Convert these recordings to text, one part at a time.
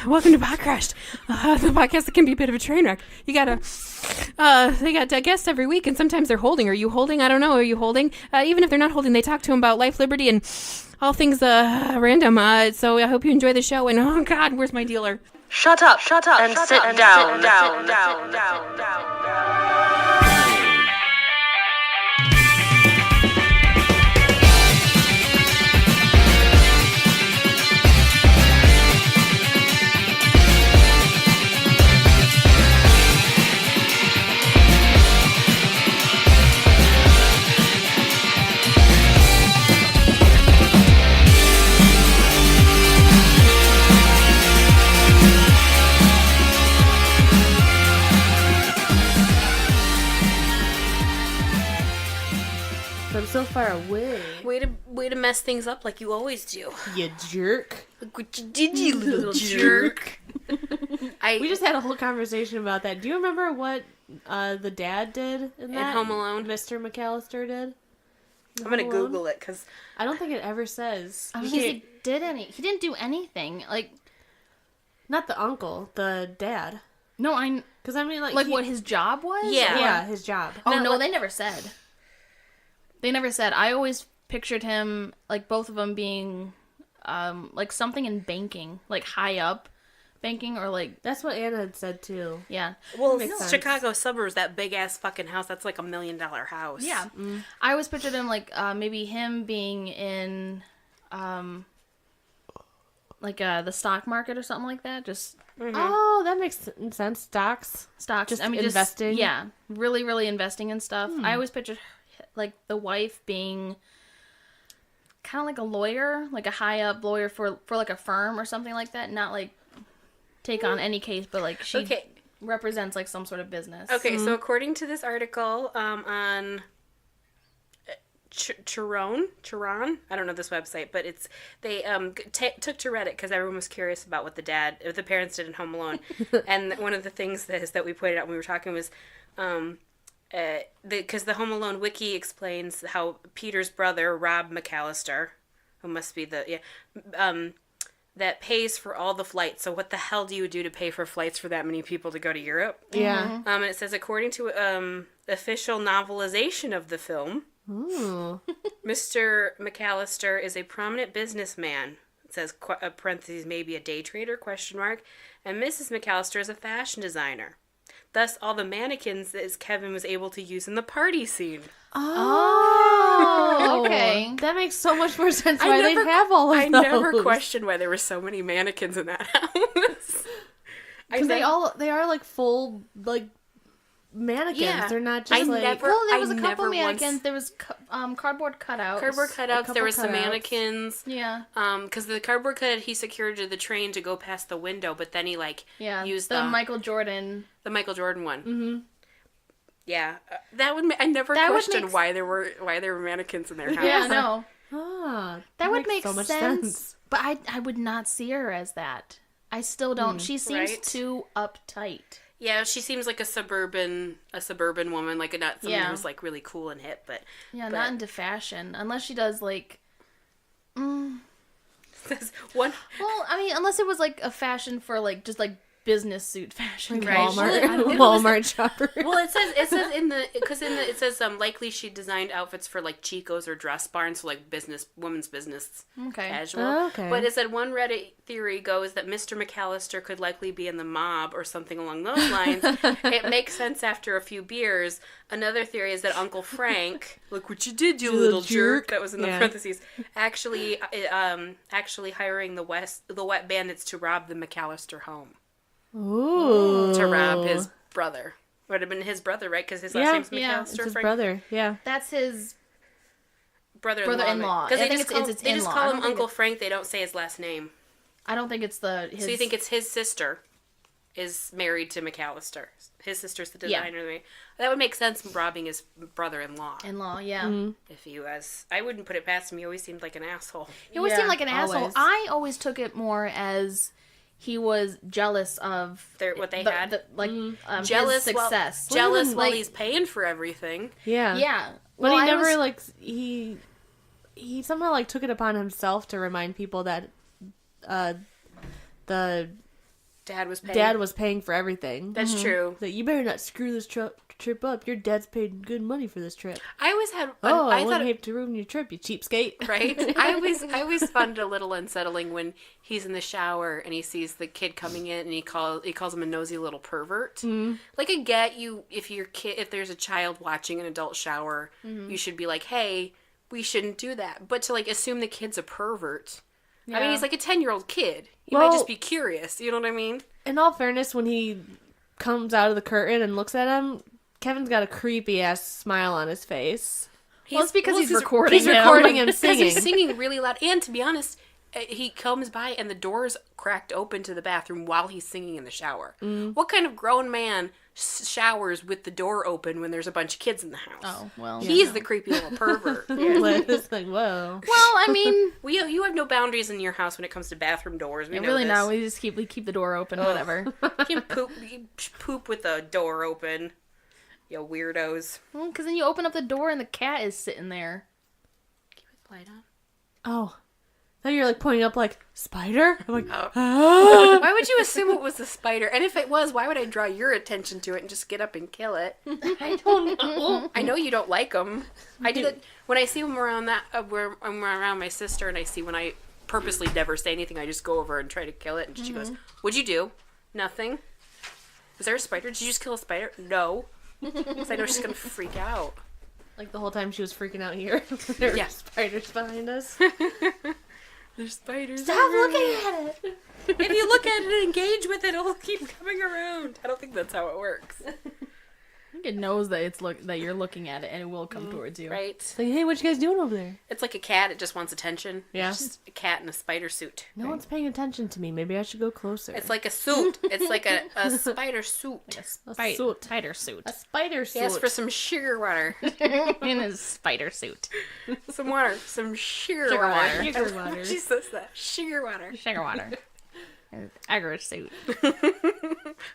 welcome to Podcrashed, the podcast that can be a bit of a train wreck. You gotta, they got guests every week, and sometimes they're holding. Are you holding? I don't know. Are you holding? Even if they're not holding, they talk to them about life, liberty, and all things random. So I hope you enjoy the show. And oh God, where's my dealer? Shut up, and sit down. I'm so far away. Way to mess things up like you always do. You jerk. Look what you did, you little jerk. We just had a whole conversation about that. Do you remember what the dad did in that? Home Alone? Mr. McAllister did? I'm gonna Google it, because I don't think it ever says. I mean, he didn't do anything. Like, not the uncle, the dad. no, Because I mean, what his job was? Yeah, his job. Oh, no, they never said. They never said. I always pictured him, like, both of them being, like, something in banking. Like, high up banking, or, like... That's what Anna had said, too. Yeah. well, makes sense. Chicago suburbs, that big ass fucking house, that's like $1 million house. Yeah. I always pictured him, like, maybe him being in, like, the stock market or something like that. Just... Oh, that makes sense. Stocks. Stocks. Just investing. Yeah. Really, really investing in stuff. I always pictured, like, the wife being kind of like a lawyer, like a high up lawyer for like a firm or something like that. Not like take on any case, but like she represents like some sort of business. Okay, so according to this article on Chiron, I don't know this website, but they took to Reddit because everyone was curious about what the parents did in Home Alone, and one of the things that we pointed out when we were talking was, because the Home Alone wiki explains how Peter's brother Rob McAllister, who must be that pays for all the flights. So what the hell do you do to pay for flights for that many people to go to Europe? Yeah. And it says, according to official novelization of the film, Ooh. Mr. McAllister is a prominent businessman. It says, parentheses, maybe a day trader, question mark. And Mrs. McAllister is a fashion designer. Thus, all the mannequins that Kevin was able to use in the party scene. Oh, okay. That makes so much more sense why they have all of those. I never questioned why there were so many mannequins in that house. Because they are like full like mannequins. Yeah. They're not just Well, there was a couple mannequins. There was cardboard cutouts. There were some cutouts. mannequins. Yeah. Because the cardboard cutout he secured to the train to go past the window, but then he used the Michael Jordan. The Michael Jordan one. Mm-hmm. Yeah, I never questioned why there were mannequins in their house. Yeah, no. That would make so much sense. But I would not see her as that. I still don't. She seems too uptight. Yeah, she seems like a suburban woman, like not someone who's like really cool and hip, but not into fashion unless she does like. One. Well, I mean, unless it was like a fashion for like just like business suit fashion, like right? Walmart shopper. Well, it says likely she designed outfits for like Chico's or Dress Barn, so like women's business, casual. Oh, okay. But it said one Reddit theory goes that Mr. McAllister could likely be in the mob or something along those lines. It makes sense after a few beers. Another theory is that Uncle Frank, look what you did, you little jerk. That was in the parentheses. Actually hiring the Wet Bandits to rob the McAllister home. Ooh. To rob his brother. Would have been his brother, right? Because his last name's McAllister. Yeah, it's his Frank? brother. Yeah. That's his brother-in-law. Because I they think just it's call him Uncle Frank. They don't say his last name. I don't think it's his... So you think it's his sister is married to McAllister. His sister's the designer. Yeah. That would make sense, robbing his brother-in-law. Yeah. Mm-hmm. If he was... I wouldn't put it past him. He always seemed like an asshole. He always seemed like an asshole. I always took it more as... He was jealous of what they had. Jealous his success. Jealous while he's paying for everything. Yeah. Yeah. But he never, he somehow, took it upon himself to remind people that, the Dad was paying. Dad was paying for everything. That's true. That you better not screw this trip up. Your dad's paid good money for this trip. I always had. I wouldn't hate to ruin your trip, you cheapskate. Right? I always found it a little unsettling when he's in the shower and he sees the kid coming in and he calls him a nosy little pervert. Mm. Like, I get you, if there's a child watching an adult shower, you should be like, hey, we shouldn't do that. But to, like, assume the kid's a pervert. Yeah. I mean, he's like a 10-year-old kid. He might just be curious. You know what I mean? In all fairness, when he comes out of the curtain and looks at him, Kevin's got a creepy-ass smile on his face. Well, it's because he's recording him. He's recording him singing. Because he's singing really loud. And to be honest, he comes by and the door's cracked open to the bathroom while he's singing in the shower. Mm. What kind of grown man showers with the door open when there's a bunch of kids in the house? Oh, well. He's the creepy little pervert. It's like, whoa. Well, I mean... you have no boundaries in your house when it comes to bathroom doors. We know really this. No. We just keep the door open, whatever. You can poop with the door open. You weirdos. Well, because then you open up the door and the cat is sitting there. Keep the light on. Oh. Now you're like pointing up like, spider? I'm like, Why would you assume it was a spider? And if it was, why would I draw your attention to it and just get up and kill it? I don't know. I know you don't like them. I do that when I see them around where I'm around my sister, and I see when I purposely never say anything, I just go over and try to kill it, and she goes, "What'd you do? Nothing. Was there a spider? Did you just kill a spider? No." Because I know she's gonna freak out. Like the whole time she was freaking out here. There were spiders behind us. There's spiders. Stop looking at it. If you look at it and engage with it, it'll keep coming around. I don't think that's how it works. I think it knows that that you're looking at it and it will come towards you. Right. It's like, hey, what you guys doing over there? It's like a cat. It just wants attention. Yeah. It's just a cat in a spider suit. No one's paying attention to me. Maybe I should go closer. It's like a suit. It's like a spider suit. Like a spider suit. A spider suit. Yes, for some sugar water. In his spider suit. Some water. Some sugar water. Sugar water. She says that. Sugar water. Sugar water. Egger suit.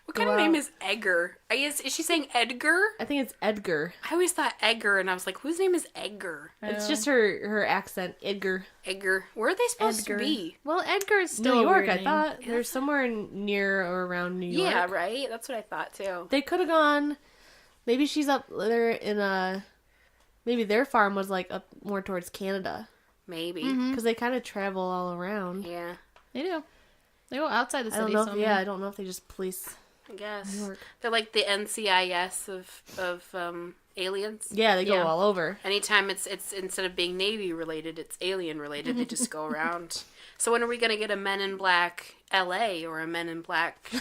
What kind of name is Edgar? Is she saying Edgar? I think it's Edgar. I always thought Edgar, and I was like, whose name is Edgar? It's just her accent, Edgar. Edgar. Where are they supposed to be? Well, Edgar is still New York, a weird I thought. They're somewhere near or around New York. Yeah, right? That's what I thought, too. They could have gone... Maybe she's up there in a... Maybe their farm was, like, up more towards Canada. Maybe. Because they kind of travel all around. Yeah. They do. They go outside the city. I don't know if they just police... I guess. New York. They're like the NCIS of aliens. Yeah, they go all over. Anytime it's instead of being Navy related, it's alien related. They just go around. So when are we gonna get a Men in Black LA or a Men in Black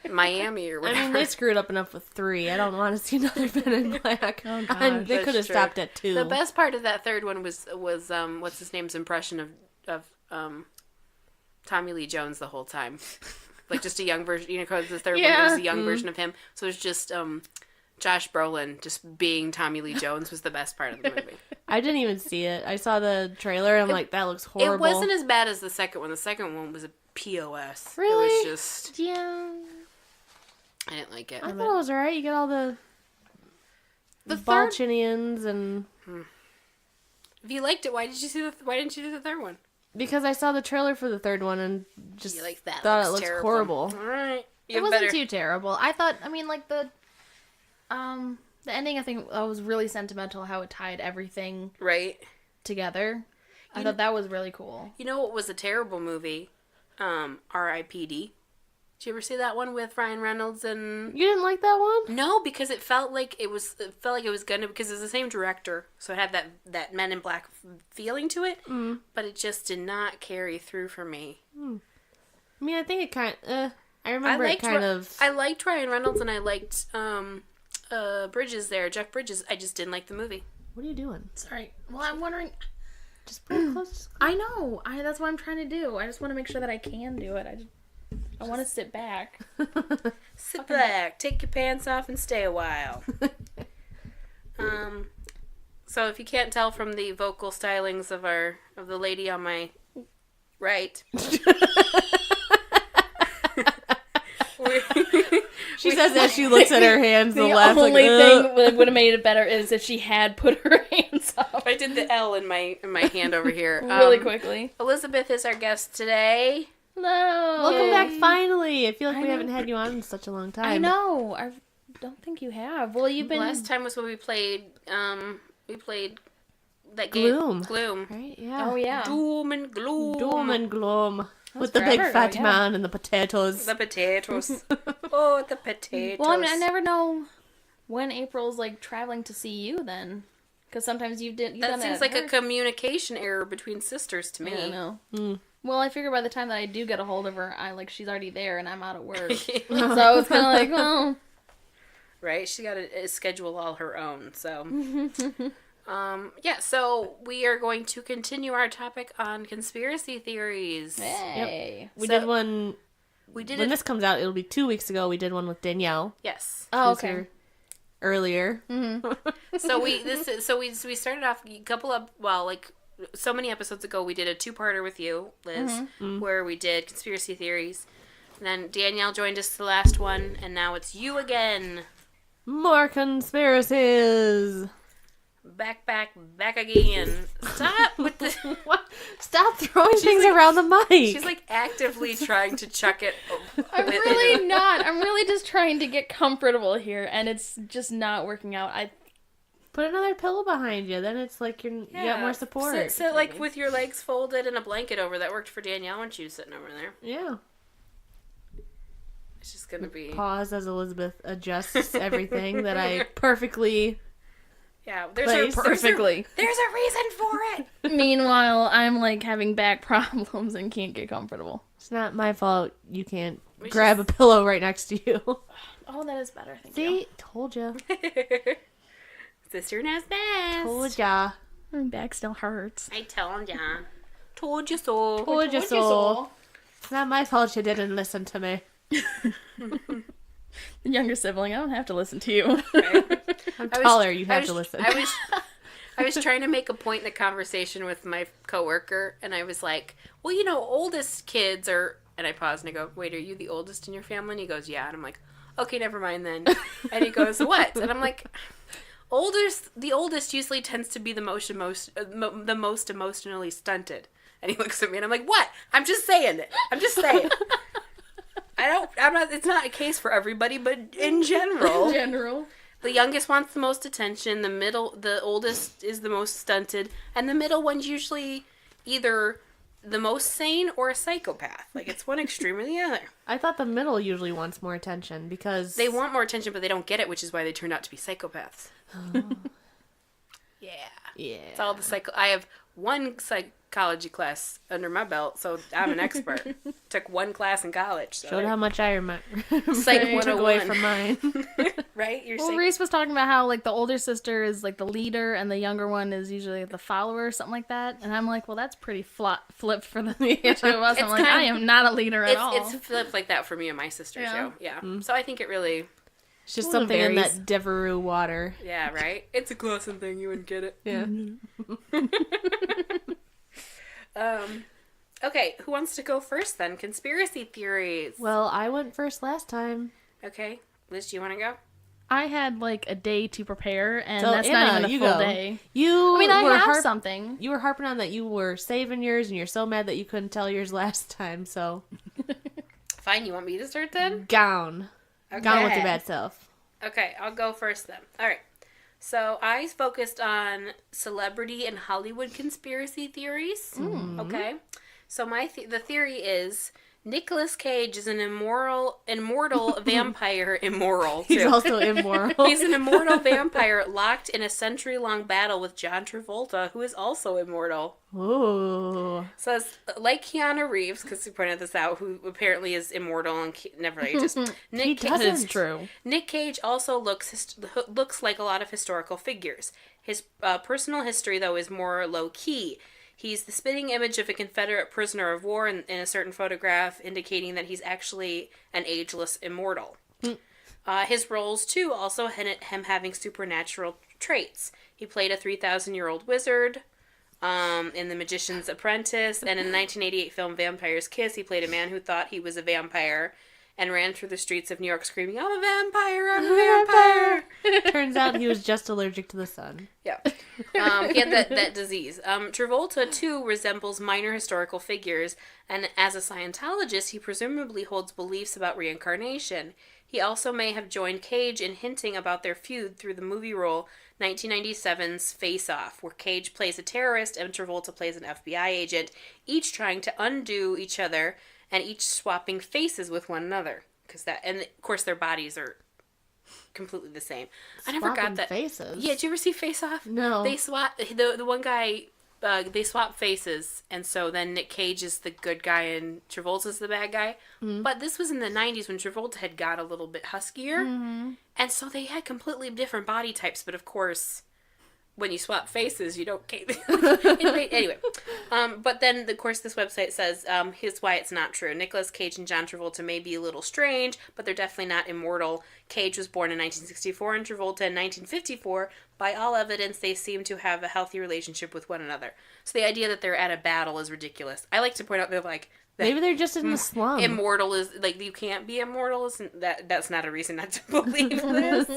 Miami or whatever? I mean, they screwed up enough with 3. I don't want to see another Men in Black. Oh god, they could have stopped at 2. The best part of that third one was what's his name's impression of Tommy Lee Jones the whole time. Like, just a young version, because the third one was a young version of him. So it was just Josh Brolin just being Tommy Lee Jones was the best part of the movie. I didn't even see it. I saw the trailer, and I'm like, that looks horrible. It wasn't as bad as the second one. The second one was a POS. Really? It was just... Yeah. I didn't like it. I thought it was alright. You get all the Balchinians and... If you liked it, why didn't you do the third one? Because I saw the trailer for the third one and just that thought it looked terrible. horrible. Alright. It wasn't too terrible. I thought, I mean, like, the ending, I think, was really sentimental, how it tied everything together. I thought that was really cool. You know what was a terrible movie? R.I.P.D. Did you ever see that one with Ryan Reynolds and... You didn't like that one? No, because it felt like it was gonna, because it's the same director, so it had that Men in Black feeling to it, but it just did not carry through for me. I mean, I think it kind of, I remember it kind of... I liked Ryan Reynolds and I liked, Bridges there, Jeff Bridges. I just didn't like the movie. What are you doing? Sorry. Well, I'm wondering... Just put it close. I know. That's what I'm trying to do. I just want to make sure that I can do it. I want to sit back. Sit back. Take your pants off and stay a while. So if you can't tell from the vocal stylings of the lady on my right, she says as she looks at her hands, the left. The only thing that would have made it better is if she had put her hands up. I did the L in my hand over here really quickly. Elizabeth is our guest today. Hello. Welcome back finally. I feel like we haven't had you on in such a long time. I know. I don't think you have. Well, you've been... Last time was when we played that Gloom. game. Gloom. Right? Yeah. Oh, yeah. Doom and gloom. Doom and gloom. With the forever big ago, fat yeah. man and the potatoes. The potatoes. Oh, the potatoes. Well, I mean, I never know when April's, like, traveling to see you then. Because sometimes you've done That that seems at like a her. communication error between sisters to me. Yeah, I know. Mm. Well, I figure by the time that I do get a hold of her, she's already there and I'm out of work. So it's kind of like, well... Right? She got a schedule all her own, so... yeah, so we are going to continue our topic on conspiracy theories. Hey. We So- did one... We did When it... this comes out, it'll be 2 weeks ago. We did one with Danielle. Yes. Oh, She was okay. here earlier. So we started off a couple of, well, like, so many episodes ago, we did a two-parter with you, Liz, where we did conspiracy theories. And then Danielle joined us the last one, and now it's you again. More conspiracies. Back again. Stop with the... What? Stop throwing things around the mic. She's, like, actively trying to chuck it. I'm really not. I'm really just trying to get comfortable here, and it's just not working out. Put another pillow behind you. Then it's like you got more support. Sit, like, with your legs folded and a blanket over. That worked for Danielle when she was sitting over there. Yeah. It's just gonna be... Pause as Elizabeth adjusts everything that I perfectly... Yeah, Place perfectly. There's a reason for it. Meanwhile, I'm like having back problems and can't get comfortable. It's not my fault you can't grab a pillow right next to you. Oh, that is better. Thank you. See? Told ya. Sister knows best. Told ya. My back still hurts. I told ya. Told you so. Told ya so. It's not my fault you didn't listen to me. The younger sibling, I don't have to listen to you. Right? I'm taller, you have to listen. I was trying to make a point in the conversation with my coworker, and I was like, well, you know, oldest kids are... And I paused and I go, wait, are you the oldest in your family? And he goes, yeah. And I'm like, okay, never mind then. And he goes, what? And I'm like... The oldest usually tends to be the most emotionally stunted. And he looks at me and I'm like, what? I'm just saying it. I'm just saying. It's not a case for everybody, but in general. The youngest wants the most attention, the oldest is the most stunted, and the middle one's usually either the most sane or a psychopath. Like, it's one extreme or the other. I thought the middle usually wants more attention because... They want more attention, but they don't get it, which is why they turned out to be psychopaths. Oh. Yeah. Yeah. It's all I have one psychology class under my belt, so I'm an expert. Took one class in college. So Showed how much I Psych took away 101. from mine. right? You're Well, Reese was talking about how, like, the older sister is, like, the leader, and the younger one is usually the follower or something like that. And I'm like, well, that's pretty flipped for the two of us. I'm like, I am not a leader at all. It's flipped like that for me and my sister, too. Yeah. So I think it really... It's just Little something in berries. that Devereux water. Yeah, right? It's a Clausen thing. You wouldn't get it. Yeah. Okay, who wants to go first then? Conspiracy theories. Well, I went first last time. Okay. Liz, do you want to go? I had, like, a day to prepare, and So, that's Anna, not even a you full go. day. You I mean, I were have something. You were harping on that you were saving yours, and you're so mad that you couldn't tell yours last time, so... Fine, you want me to start then? Gone. Okay. Gone with your bad self. Okay, I'll go first then. All right. So I focused on celebrity and Hollywood conspiracy theories. Okay. So the theory is Nicolas Cage is an immortal vampire. Immoral, too. He's also immoral. He's an immortal vampire locked in a century-long battle with John Travolta, who is also immortal. Ooh. So it's like Keanu Reeves, because we pointed this out, who apparently is immortal and never ages. He That is true. Nick Cage also looks like a lot of historical figures. His personal history, though, is more low-key. He's the spitting image of a Confederate prisoner of war in a certain photograph, indicating that he's actually an ageless immortal. His roles, too, also hint at him having supernatural traits. He played a 3,000-year-old wizard in The Magician's Apprentice, and in the 1988 film Vampire's Kiss, he played a man who thought he was a vampire and ran through the streets of New York screaming, I'm a vampire, I'm a vampire! Turns out he was just allergic to the sun. Yeah. He had that disease. Travolta, too, resembles minor historical figures, and as a Scientologist, he presumably holds beliefs about reincarnation. He also may have joined Cage in hinting about their feud through the movie role 1997's Face Off, where Cage plays a terrorist and Travolta plays an FBI agent, each trying to undo each other and each swapping faces with one another. And of course their bodies are completely the same. I never got that. Faces. Yeah, did you ever see Face Off? No. They swap the one guy. They swap faces, and so then Nick Cage is the good guy and Travolta's the bad guy. Mm-hmm. But this was in the 90s when Travolta had got a little bit huskier, and so they had completely different body types. But of course, when you swap faces, you don't. Anyway, but then of course this website says here's why it's not true. Nicolas Cage and John Travolta may be a little strange, but they're definitely not immortal. Cage was born in 1964 and Travolta in 1954. By all evidence, they seem to have a healthy relationship with one another. So the idea that they're at a battle is ridiculous. I like to point out they're like maybe they're just in the slum. Immortal is like you can't be immortal. That's not a reason not to believe this.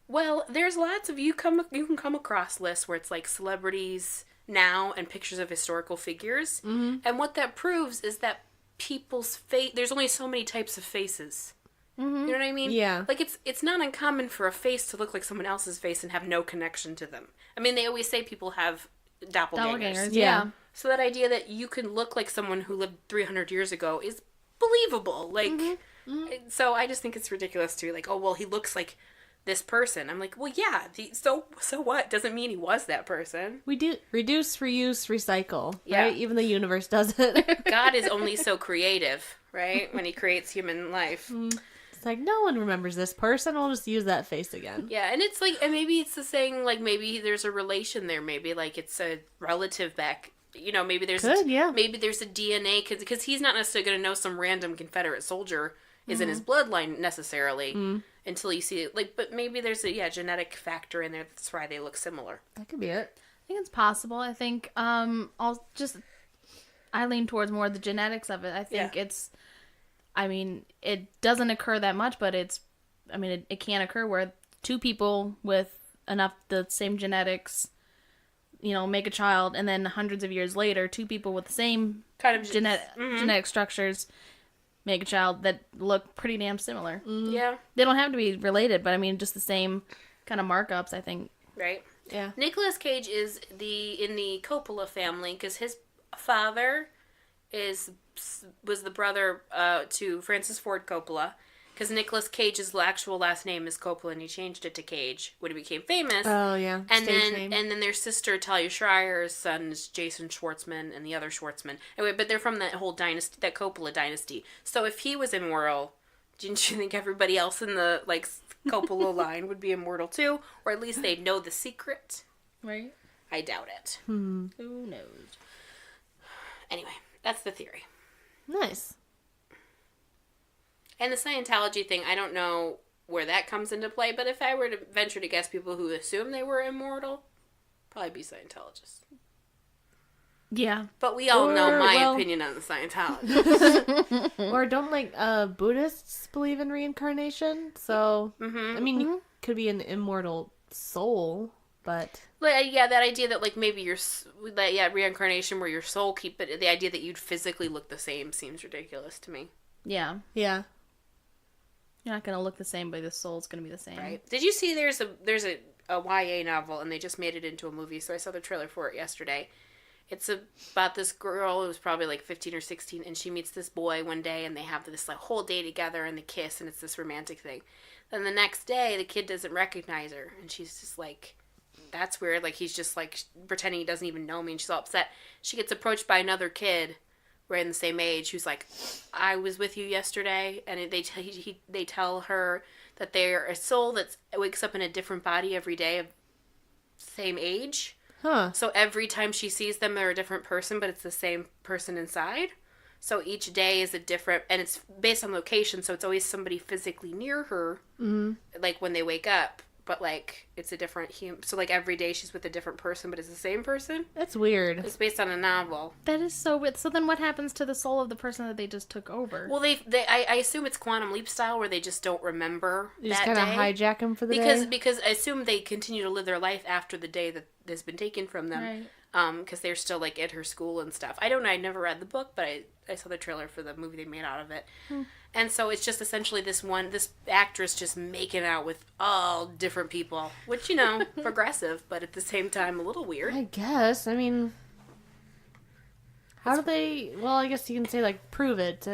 Well, there's lots of you can come across lists where it's like celebrities now and pictures of historical figures, and what that proves is that people's face. There's only so many types of faces. Mm-hmm. You know what I mean? Yeah. Like it's not uncommon for a face to look like someone else's face and have no connection to them. I mean, they always say people have doppelgangers. Yeah. So that idea that you can look like someone who lived 300 years ago is believable. Like, so I just think it's ridiculous too. Like, oh well, he looks like this person. I'm like, well, yeah. So what? Doesn't mean he was that person. We do reduce, reuse, recycle. Yeah. Right? Even the universe does it. God is only so creative, right? When he creates human life. It's like, no one remembers this person. We'll just use that face again. Yeah, and it's like, and maybe it's the saying, like, maybe there's a relation there. Maybe, like, it's a relative back. You know, maybe there's maybe there's a DNA, because he's not necessarily going to know some random Confederate soldier is in his bloodline necessarily until you see it. Like, but maybe there's a genetic factor in there. That's why they look similar. That could be it. I think it's possible. I think I lean towards more the genetics of it. I think it's. I mean, it doesn't occur that much, but it can occur where two people with enough the same genetics, make a child, and then hundreds of years later, two people with the same kind of genetic structures make a child that look pretty damn similar. Mm-hmm. Yeah. They don't have to be related, but just the same kind of markups, I think. Right. Yeah. Nicolas Cage is in the Coppola family because his father was the brother to Francis Ford Coppola, because Nicolas Cage's actual last name is Coppola, and he changed it to Cage when he became famous. Oh yeah, and then their sister Talia Schreier's son is Jason Schwartzman, and the other Schwartzman. Anyway, but they're from that whole dynasty, that Coppola dynasty. So if he was immortal, didn't you think everybody else in the Coppola line would be immortal too, or at least they'd know the secret? Right. I doubt it. Who knows? Anyway, that's the theory. Nice. And the Scientology thing, I don't know where that comes into play, but if I were to venture to guess, people who assume they were immortal, probably be Scientologists. Yeah. But we all know my opinion on the Scientologists. Or don't Buddhists believe in reincarnation? So, you could be an immortal soul, but... Yeah, that idea that, maybe reincarnation where your soul the idea that you'd physically look the same seems ridiculous to me. Yeah. Yeah. You're not going to look the same, but the soul's going to be the same. Right. Did you see there's a YA novel, and they just made it into a movie, so I saw the trailer for it yesterday. It's about this girl who's probably 15 or 16, and she meets this boy one day, and they have this whole day together, and they kiss, and it's this romantic thing. Then the next day, the kid doesn't recognize her, and she's just that's weird. He's just pretending he doesn't even know me, and she's all upset. She gets approached by another kid right in the same age who's I was with you yesterday, and they tell her that they're a soul that wakes up in a different body every day of same age. Huh. So every time she sees them, they're a different person, but it's the same person inside. So each day is a different, and it's based on location, so it's always somebody physically near her, when they wake up. but like it's a different so like every day she's with a different person, but it's the same person. That's weird. It's based on a novel. That is so weird. So then what happens to the soul of the person that they just took over? Well, I assume it's quantum leap style where they just don't remember You just that kind of day. hijack them for the day? Because I assume they continue to live their life after the day that has been taken from them. Right. Because they're still like at her school and stuff. I don't know. I never read the book, but I saw the trailer for the movie they made out of it. And so it's just essentially this actress just making out with all different people, which, you know, progressive, but at the same time a little weird. I guess. I mean, how do they? Well, I guess you can say like prove it.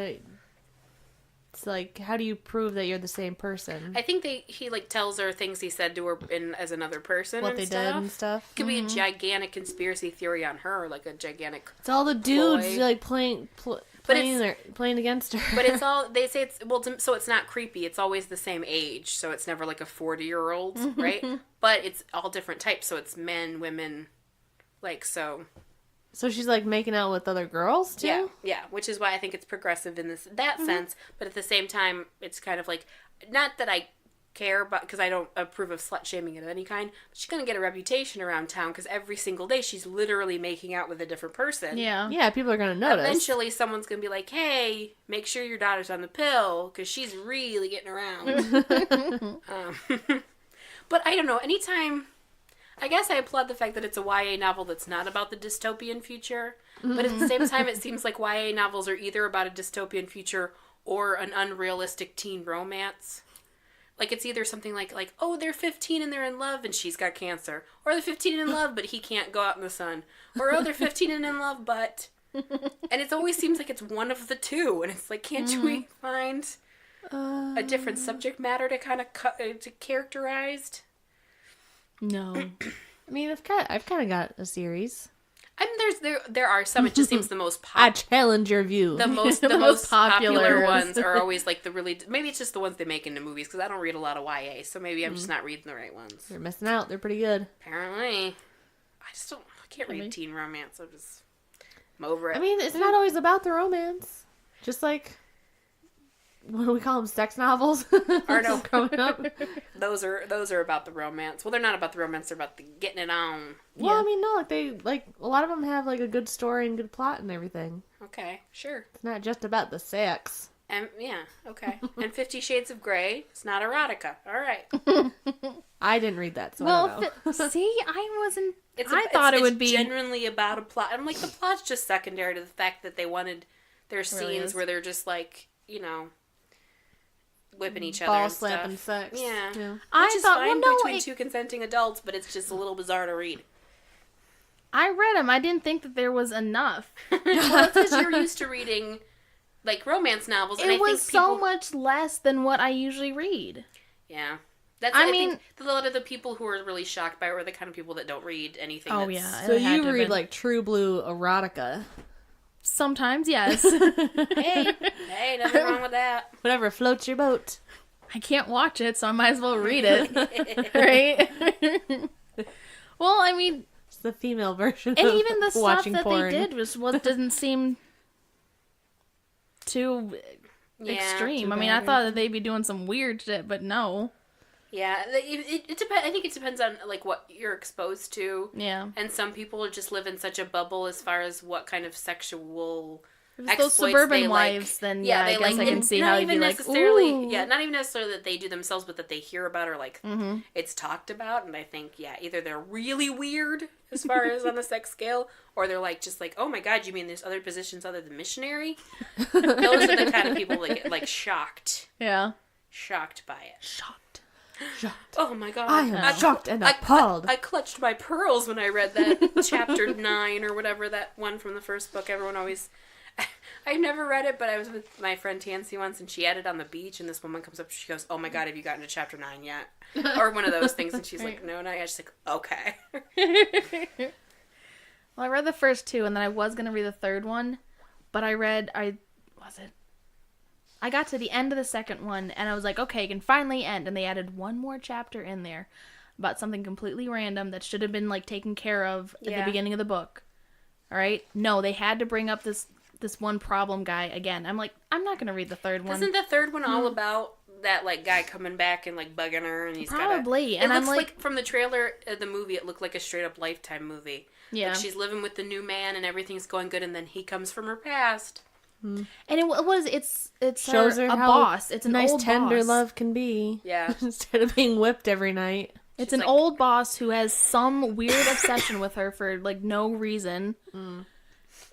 It's like, how do you prove that you're the same person? I think he like tells her things he said to her as another person. What they did and stuff. It could be a gigantic conspiracy theory on her, like a gigantic. It's all the dudes ploy. like playing against her. But it's all they say. It's so it's not creepy. It's always the same age, so it's never like a 40-year-old, right? But it's all different types, so it's men, women, like so. So she's like making out with other girls too? Yeah, which is why I think it's progressive in that sense, but at the same time, it's kind of like, not that I care, but because I don't approve of slut shaming of any kind, but she's gonna get a reputation around town because every single day she's literally making out with a different person. Yeah. Yeah, people are gonna notice. Eventually, someone's gonna be like, "Hey, make sure your daughter's on the pill because she's really getting around." But I don't know. Anytime. I guess I applaud the fact that it's a YA novel that's not about the dystopian future, but at the same time it seems like YA novels are either about a dystopian future or an unrealistic teen romance. Like it's either something like oh, they're 15 and they're in love and she's got cancer, or they're 15 and in love but he can't go out in the sun, or oh, they're 15 and in love but... And it always seems like it's one of the two, and it's like, can't we find a different subject matter to kind of to characterized? No. I mean, I've kind of got a series. I mean, there are some. It just seems the most popular. I challenge your view. The most popular ones are always like the really. Maybe it's just the ones they make into movies because I don't read a lot of YA, so maybe I'm just not reading the right ones. You're missing out. They're pretty good. Apparently, I can't read teen romance. I'm over it. I mean, it's not always about the romance. Just like, what do we call them? Sex novels? Or no, growing up. Those are about the romance. Well, they're not about the romance. They're about the getting it on. Well, I mean, no, a lot of them have like a good story and good plot and everything. Okay, sure. It's not just about the sex. And yeah, okay. And 50 Shades of Grey. It's not erotica. All right. I didn't read that, so I don't know. See, I wasn't. I thought it would be genuinely about a plot. I'm like, the plot's just secondary to the fact that they wanted their scenes where they're just like, you know, whipping each other Ball and slapping stuff. sex. Yeah. Yeah. Which is fine between two consenting adults, but it's just a little bizarre to read. I read them. I didn't think that there was enough. Well, that's because you're used to reading, like, romance novels. And It I think was so much less than what I usually read. Yeah. I think a lot of the people who are really shocked by it were the kind of people that don't read anything. Oh, yeah. So you read like true blue erotica. Sometimes, yes. Hey, nothing wrong with that. Whatever floats your boat. I can't watch it, so I might as well read it. Right? Well, I mean... It's the female version and of even the stuff watching that porn. they did didn't seem too extreme. too I mean, I thought that they'd be doing some weird shit, but no. Yeah, it depends. I think it depends on like what you're exposed to. Yeah. And some people just live in such a bubble as far as what kind of sexual If it's those suburban wives, then I guess I can see how you'd be like, ooh. Yeah, not even necessarily that they do themselves, but that they hear about or like it's talked about. And I think, either they're really weird as far as on the sex scale, or they're like, just like, oh my god, you mean there's other positions other than missionary? Those are the kind of people that get like shocked. Yeah. Shocked by it. Shocked. Oh my god. I am shocked and appalled. I clutched my pearls when I read that chapter 9 or whatever, that one from the first book. Everyone always... I never read it, but I was with my friend Tansy once, and she had it on the beach, and this woman comes up, she goes, oh my god, have you gotten to chapter 9 yet? Or one of those things, and she's like, no, not yet. She's like, okay. Well, I read the first 2, and then I was going to read the third one, but I got to the end of the second one, and I was like, okay, it can finally end, and they added one more chapter in there about something completely random that should have been, like, taken care of at the beginning of the book. All right? No, they had to bring up this one problem guy again. I'm like, I'm not going to read the third one. Isn't the third one all about that like guy coming back and like bugging her, and he's probably. And I'm like, from the trailer of the movie, it looked like a straight up Lifetime movie. Yeah, like she's living with the new man, and everything's going good, and then he comes from her past. And it's shows her a how boss. It's an nice, old tender boss. love can be. Yeah, instead of being whipped every night. It's She's an old boss who has some weird obsession with her for like no reason.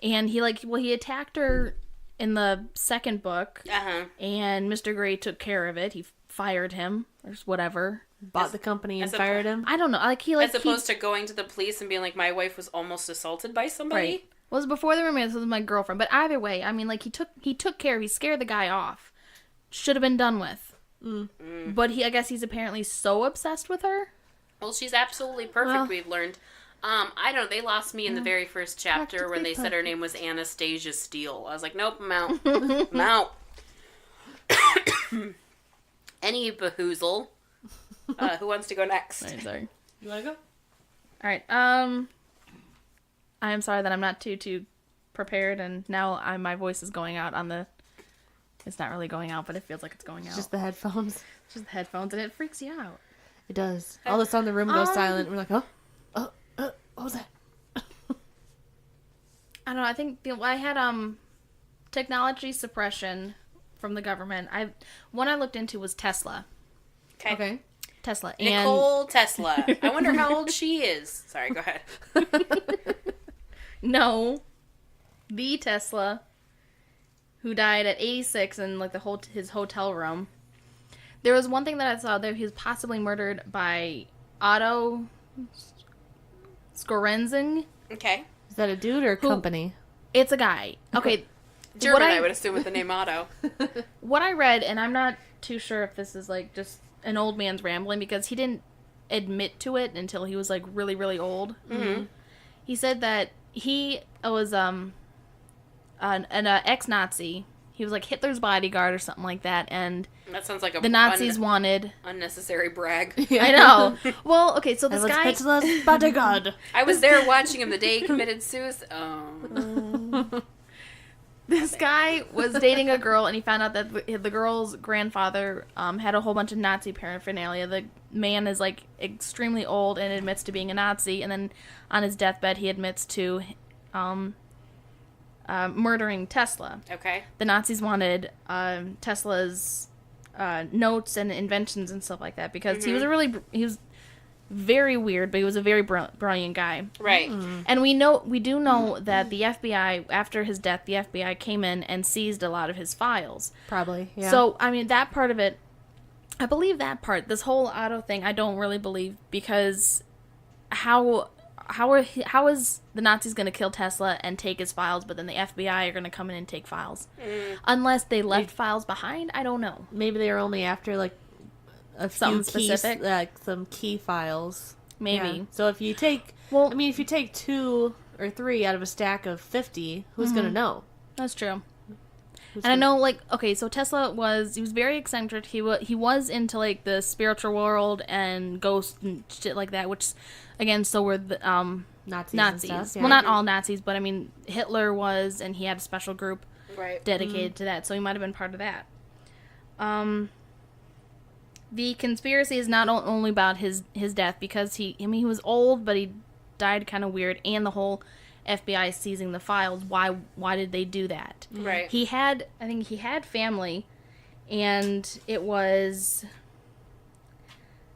And he attacked her in the second book. And Mr. Grey took care of it. He fired him or whatever. Bought the company and fired him. I don't know. As opposed to going to the police and being like, my wife was almost assaulted by somebody. Right. Well, it was before they were married. This was my girlfriend. But either way, I mean, like he took care of. He scared the guy off. Should have been done with. But I guess he's apparently so obsessed with her. Well, she's absolutely perfect. We've learned. I don't know. They lost me in the very first chapter when they said her name was Anastasia Steele. I was like, nope, I'm out. I'm out. Any bahoozle. Who wants to go next? Right, sorry. You want to go? All right. I am sorry that I'm not too prepared, and now my voice is going out on the. It's not really going out, but it feels like it's going out. Just the headphones. It's just the headphones, and it freaks you out. It does. All of a sudden the room goes silent. We're like, what was that? I don't know. I think I had technology suppression from the government. One I looked into was Tesla. Okay. Tesla. Nicole Tesla. I wonder how old she is. Sorry, go ahead. No. The Tesla, who died at 86 in like his hotel room. There was one thing that I saw there. He was possibly murdered by Otto Skorenzing. Okay. Is that a dude or a company? It's a guy. Okay. German, I would assume, with the name Otto. What I read, and I'm not too sure if this is like just an old man's rambling, because he didn't admit to it until he was like really, really old. Mm-hmm. He said that he was an ex-Nazi. He was like Hitler's bodyguard or something like that, and that sounds like the Nazis wanted unnecessary brag. Yeah. I know. Well, okay, so this guy Hitler's bodyguard. I was there watching him the day he committed suicide. Oh. This guy was dating a girl, and he found out that the girl's grandfather had a whole bunch of Nazi paraphernalia. The man is like extremely old and admits to being a Nazi, and then on his deathbed he admits to murdering Tesla. Okay. The Nazis wanted Tesla's notes and inventions and stuff like that, because he was very weird, but he was a very brilliant guy. Right. And we do know that the FBI, after his death, the FBI came in and seized a lot of his files. Probably, yeah. So, I mean, that part of it, I believe that part. This whole Otto thing, I don't really believe, because how is the Nazis going to kill Tesla and take his files, but then the FBI are going to come in and take files? Unless they left files behind? I don't know. Maybe they were only after, like, a few specific, like some key files. Maybe. Yeah. So if you take, if you take 2 or 3 out of a stack of 50, who's gonna know? That's true. I know, like, okay, so Tesla was very eccentric. He was into like the spiritual world and ghosts and shit like that, which, again, so were the Nazis. And stuff, yeah. Well, not all Nazis, but I mean Hitler was, and he had a special group dedicated to that, so he might have been part of that. The conspiracy is not only about his death, because he was old, but he died kind of weird, and the whole FBI seizing the files. Why did they do that? Right. I think he had family, and it was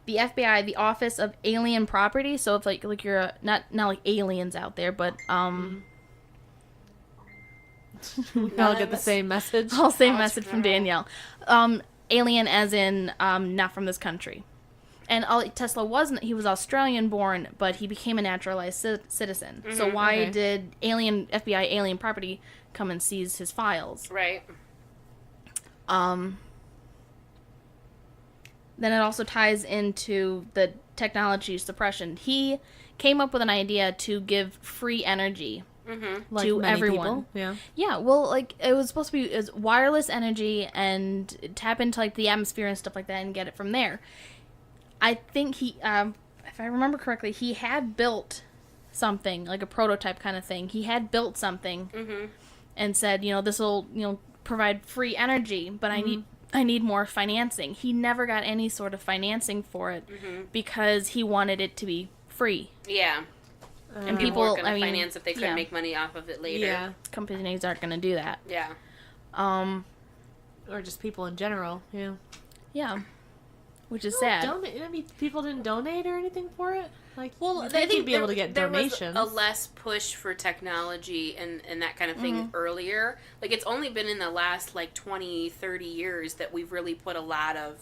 the FBI, the Office of Alien Property. So if like you're not like aliens out there, but we all get the same message. All same message from Danielle. Alien as in not from this country. And Tesla wasn't. He was Australian born, but he became a naturalized citizen. So why did FBI alien property come and seize his files? Right. Then it also ties into the technology suppression. He came up with an idea to give free energy like to many everyone. People. Yeah. Yeah, well, like, it was supposed to be wireless energy and tap into, like, the atmosphere and stuff like that and get it from there. I think he, if I remember correctly, he had built something, like a prototype kind of thing. He had built something and said, this will, provide free energy, but I I need more financing. He never got any sort of financing for it because he wanted it to be free. Yeah. And People people, weren't going to finance if they couldn't make money off of it later. Yeah. companies aren't going to do that. Yeah. Or just people in general. Yeah. Yeah. Which is sad. I mean, people didn't donate or anything for it? Like, Well, I I think think you'd be able to get donations. There was a less push for technology and that kind of thing earlier. Like, it's only been in the last, 20, 30 years that we've really put a lot of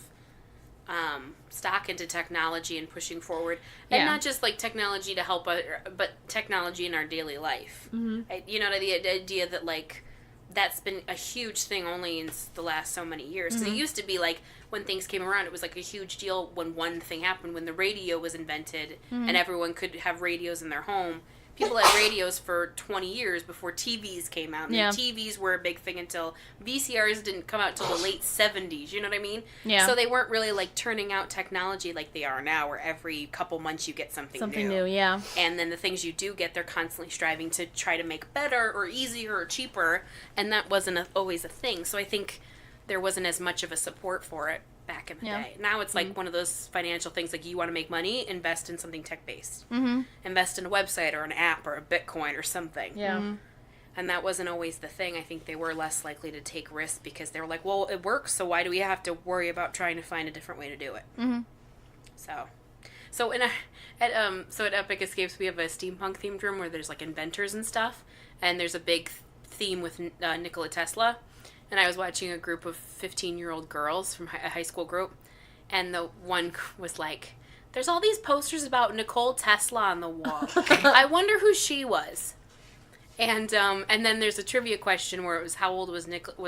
stock into technology and pushing forward. And not just, technology to help, but technology in our daily life. Mm-hmm. The idea that, that's been a huge thing only in the last so many years. Because it used to be, when things came around, it was, a huge deal when one thing happened. When the radio was invented and everyone could have radios in their home. People had radios for 20 years before TVs came out. And TVs were a big thing until VCRs didn't come out until the late 70s. You know what I mean? Yeah. So they weren't really, turning out technology like they are now, where every couple months you get something new. Yeah. And then the things you do get, they're constantly striving to try to make better or easier or cheaper. And that wasn't always a thing. So I think there wasn't as much of a support for it back in the day. Now it's one of those financial things, you want to make money, invest in something tech-based. Mm-hmm. Invest in a website or an app or a Bitcoin or something. Yeah. Mm-hmm. And that wasn't always the thing. I think they were less likely to take risks because they were like, well, it works, so why do we have to worry about trying to find a different way to do it? Mm-hmm. So at Epic Escapes, we have a steampunk themed room where there's inventors and stuff, and there's a big theme with Nikola Tesla. And I was watching a group of 15-year-old girls from a high school group, and the one was like, there's all these posters about Nicole Tesla on the wall. I wonder who she was. And then there's a trivia question where it was, how old was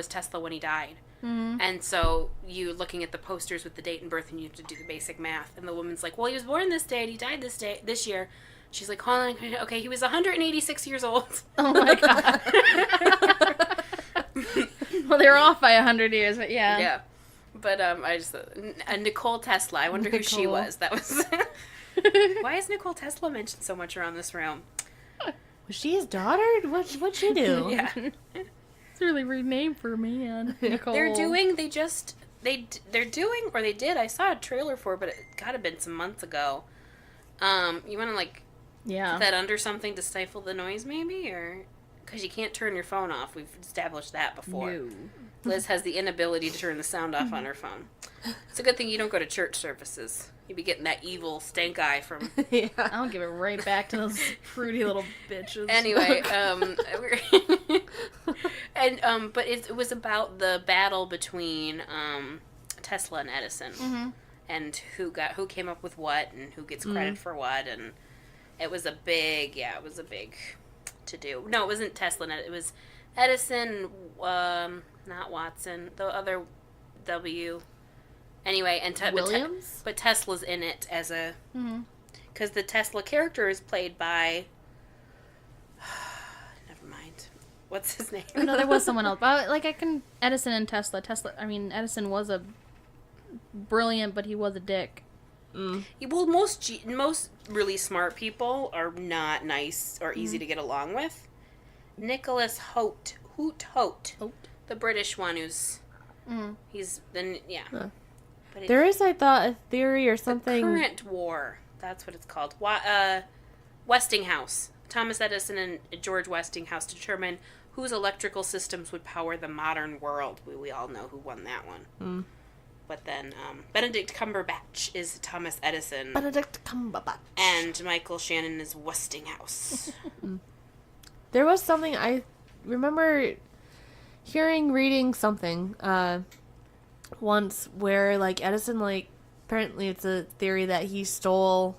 Tesla when he died? Mm-hmm. And so you looking at the posters with the date and birth, and you have to do the basic math. And the woman's like, well, he was born this day, and he died this year. She's like, hold on, okay, he was 186 years old. Oh my God. Well, they were off by 100 years, but yeah. Yeah. But I just Nicole Tesla. I wonder who she was. That was. Why is Nicole Tesla mentioned so much around this room? Was she his daughter? What'd she do? Yeah. It's a really rude name for a man. Nicole. They're doing. I saw a trailer for it, but it gotta have been some months ago. You want to put that under something to stifle the noise, maybe, or. Because you can't turn your phone off. We've established that before. No. Liz has the inability to turn the sound off on her phone. It's a good thing you don't go to church services. You'd be getting that evil stank eye from... Yeah. I'll give it right back to those fruity little bitches. Anyway, but it was about the battle between Tesla and Edison. Mm-hmm. And who came up with what and who gets credit for what. And it was a big to do. No, it wasn't Tesla. It was Edison, not Watson, the other W. Anyway, and Williams? But Tesla's in it as a... Because the Tesla character is played by... Never mind. What's his name? No, there was someone else. Edison and Tesla. Edison was a brilliant, but he was a dick. Mm. Well, most really smart people are not nice or easy to get along with. Nicholas Hoult, the British one who's he's the But there is, I thought, a theory or something. The current war, that's what it's called. Westinghouse, Thomas Edison and George Westinghouse determined whose electrical systems would power the modern world. We all know who won that one. Mm. But then Benedict Cumberbatch is Thomas Edison. Benedict Cumberbatch. And Michael Shannon is Westinghouse. There was something I remember reading something once where Edison apparently it's a theory that he stole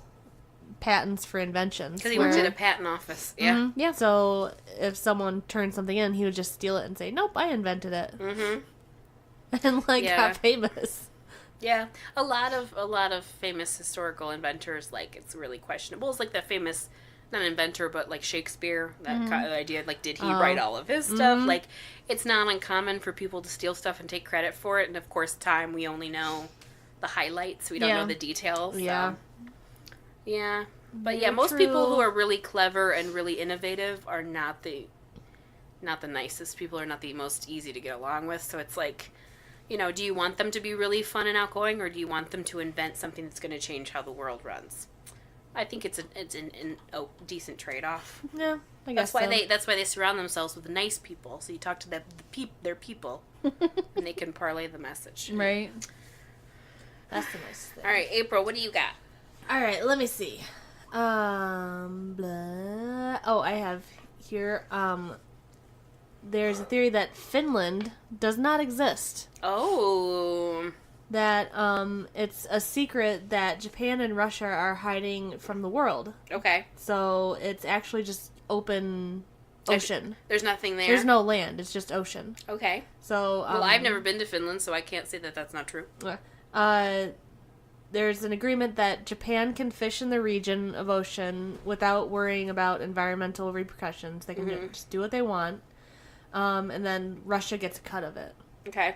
patents for inventions. Because he worked at a patent office. Yeah. Mm-hmm. Yeah. So if someone turned something in, he would just steal it and say, "Nope, I invented it." Mm-hmm. And got famous. Yeah, a lot of famous historical inventors, it's really questionable. It's the famous, not inventor, but Shakespeare. That kind of idea, did he write all of his stuff? It's not uncommon for people to steal stuff and take credit for it. And of course, we only know the highlights. We don't know the details. Yeah. So. Yeah, but most people who are really clever and really innovative are not the nicest people, are not the most easy to get along with. So it's You know, do you want them to be really fun and outgoing, or do you want them to invent something that's going to change how the world runs? I think it's a decent trade-off. Yeah, I guess That's why they surround themselves with nice people. So you talk to their people, and they can parlay the message. Right. That's the nice thing. All right, April, what do you got? All right, let me see. Blah. Oh, I have here. There's a theory that Finland does not exist. Oh. That it's a secret that Japan and Russia are hiding from the world. Okay. So it's actually just open ocean. There's nothing there. There's no land. It's just ocean. Okay. So well, I've never been to Finland, so I can't say that that's not true. There's an agreement that Japan can fish in the region of ocean without worrying about environmental repercussions. They can just do what they want. And then Russia gets a cut of it. Okay.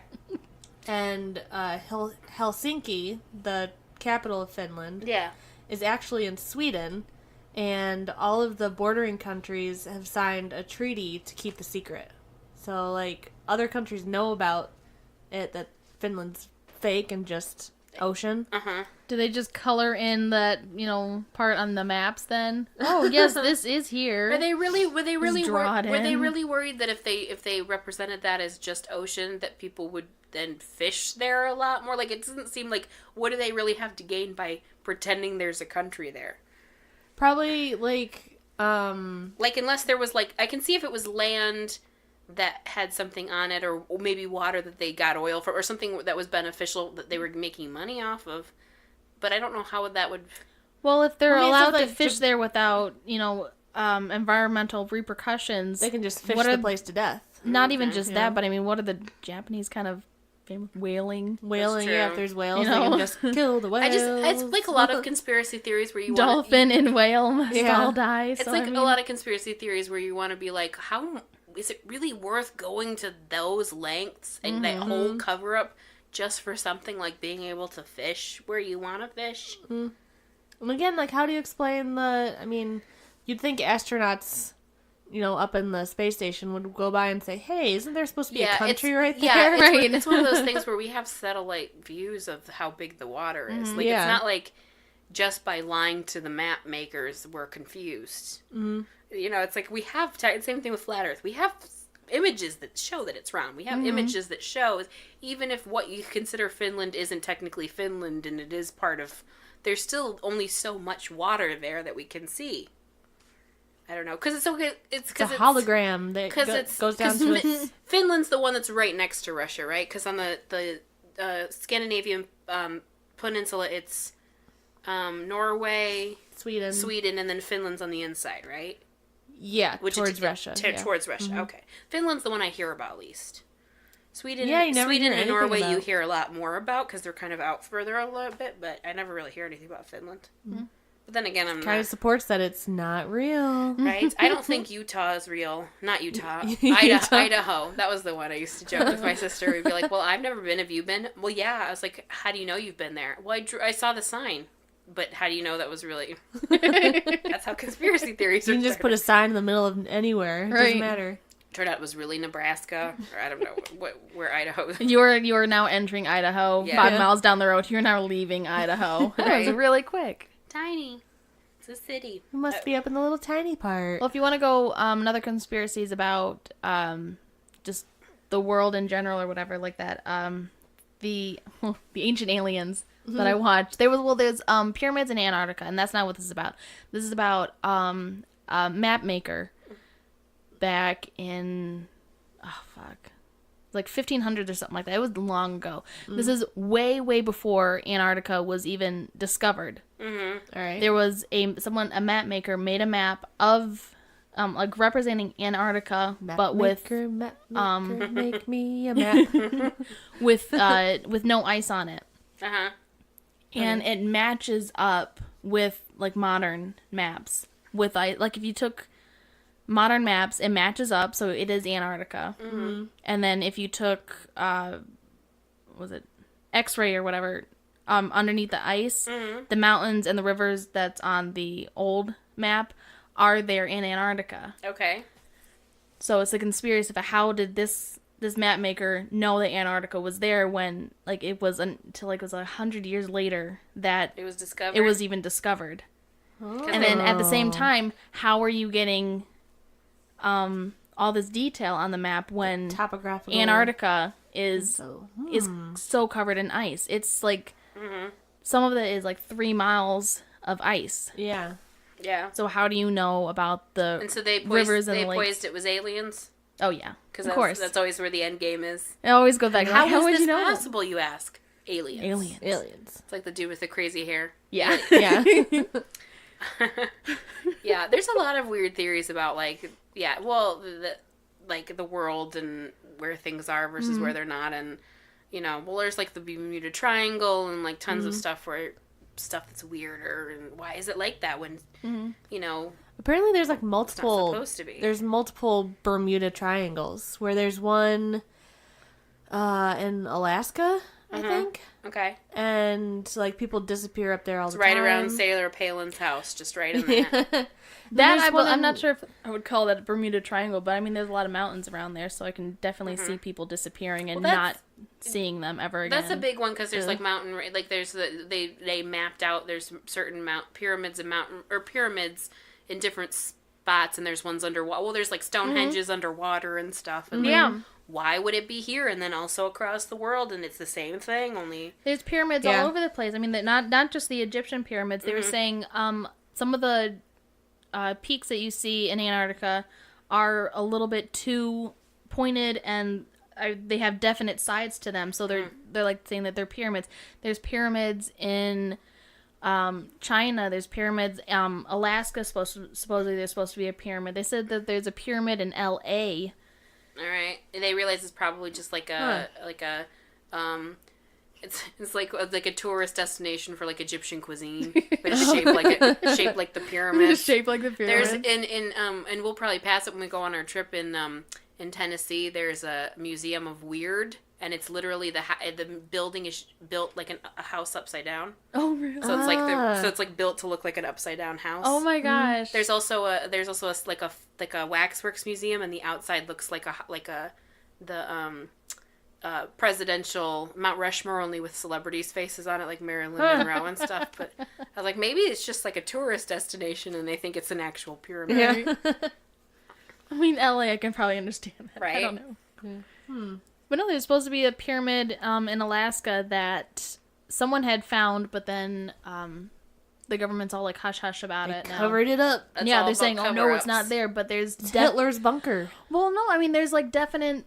And Helsinki, the capital of Finland, is actually in Sweden, and all of the bordering countries have signed a treaty to keep the secret. So, like, other countries know about it, that Finland's fake and just ocean. Uh-huh. Do they just color in that, part on the maps then? Oh, yes, this is here. Were they really worried that if they represented that as just ocean, that people would then fish there a lot more? Like, it doesn't seem like, what do they really have to gain by pretending there's a country there? Probably, like, unless there was, like, I can see if it was land that had something on it, or maybe water that they got oil from, or something that was beneficial that they were making money off of. But I don't know how that would... Well, if they're allowed to fish there without, environmental repercussions... They can just fish the place to death. Not even just that, but I mean, what are the Japanese kind of famous whaling? Whaling, yeah, if there's whales, they can just kill the whales. It's like a lot of conspiracy theories where you Dolphin and whale must all die. It's a lot of conspiracy theories where you want to be like, how... Is it really worth going to those lengths and that whole cover-up just for something like being able to fish where you want to fish? And again, like, how do you explain you'd think astronauts, up in the space station would go by and say, hey, isn't there supposed to be a country right there? Yeah, it's one of those things where we have satellite views of how big the water is. Like, it's not like just by lying to the map makers we're confused. Mm-hmm. It's like we have, same thing with Flat Earth. We have images that show that it's round. We have images that show, even if what you consider Finland isn't technically Finland and it is part of, there's still only so much water there that we can see. I don't know, because it's okay. It's a hologram that goes down to Finland's the one that's right next to Russia, right? Because on the Scandinavian peninsula, it's Norway, Sweden, and then Finland's on the inside, right? Yeah, towards Russia. Towards Russia, okay. Finland's the one I hear about least. Sweden and Norway you hear a lot more about because they're kind of out further a little bit, but I never really hear anything about Finland. Mm-hmm. But then again, kind of supports that it's not real. Right? I don't think Utah is real. Not Utah. Idaho. That was the one I used to joke with my sister. We'd be like, well, I've never been. Have you been? Well, yeah. I was like, how do you know you've been there? Well, I saw the sign. But how do you know that was really... That's how conspiracy theories are. You can just put a sign in the middle of anywhere. It doesn't matter. Turned out it was really Nebraska. Or I don't know where Idaho is. You are now entering Idaho. Yeah. 5 miles down the road. You're now leaving Idaho. That was really quick. Tiny. It's a city. You must be up in the little tiny part. Well, if you want to go, another conspiracy is about just the world in general or whatever like that. The ancient aliens that I watched. There's pyramids in Antarctica, and that's not what this is about. This is about a map maker back in like 1500s or something like that. It was long ago. This is way before Antarctica was even discovered. All right. There was a map maker made a map of like representing Antarctica, but make me a map with no ice on it. And it matches up with like modern maps with like if you took modern maps, it matches up, so it is Antarctica. And then if you took was it X-ray or whatever underneath the ice, the mountains and the rivers that's on the old map are there in Antarctica. Okay. So it's a conspiracy of how did this this map maker know that Antarctica was there when, like, it was until, like, it was 100 years later that it was discovered. It was even discovered. Oh. And then at the same time, how are you getting all this detail on the map when Antarctica is so covered in ice? It's like some of it is like 3 miles of ice. Yeah. Yeah. So how do you know about the rivers and the lakes? They poised it was aliens? Oh, yeah. Of course. That's always where the end game is. It always goes back. How is this possible, you ask? Aliens. Aliens. It's like the dude with the crazy hair. Yeah. Yeah. Yeah, there's a lot of weird theories about, like, the world and where things are versus where they're not. And, there's, like, the Bermuda Triangle and, like, tons of stuff that's weirder. And why is it like that when, Apparently there's, like, multiple... It's not supposed to be. There's multiple Bermuda Triangles, where there's one in Alaska, I think. Okay. And, like, people disappear up there all the time. Right around Sailor Palin's house, just right in there. I'm not sure if I would call that a Bermuda Triangle, but I mean, there's a lot of mountains around there, so I can definitely see people disappearing and not seeing them ever again. That's a big one, because there's, like, mountain, like, there's they mapped out, there's certain pyramids in different spots, and there's ones underwater. Well, there's, like, Stonehenge's underwater and stuff. And why would it be here and then also across the world? And it's the same thing, only... There's pyramids all over the place. I mean, not just the Egyptian pyramids. They were saying some of the peaks that you see in Antarctica are a little bit too pointed, and they have definite sides to them. So they're like saying that they're pyramids. There's pyramids in... China, there's pyramids. Alaska, supposedly there's supposed to be a pyramid. They said that there's a pyramid in L.A. All right, and they realize it's probably just like it's like a tourist destination for, like, Egyptian cuisine, but it's shaped like the pyramid. Shaped like the pyramid. There's and we'll probably pass it when we go on our trip in Tennessee. There's a museum of weird. And it's literally the building is built like a house upside down. Oh, really? So it's like built to look like an upside down house. Oh my gosh! There's also a waxworks museum, and the outside looks like the presidential Mount Rushmore, only with celebrities' faces on it, like Marilyn Monroe and stuff. But I was like, maybe it's just like a tourist destination, and they think it's an actual pyramid. Yeah. I mean, LA, I can probably understand that. Right? I don't know. Yeah. But no, there's supposed to be a pyramid in Alaska that someone had found, but then the government's all like hush-hush about it now. Covered it up. Yeah, they're saying, oh no, it's not there, but there's... Hitler's bunker. Well, no, I mean, there's like definite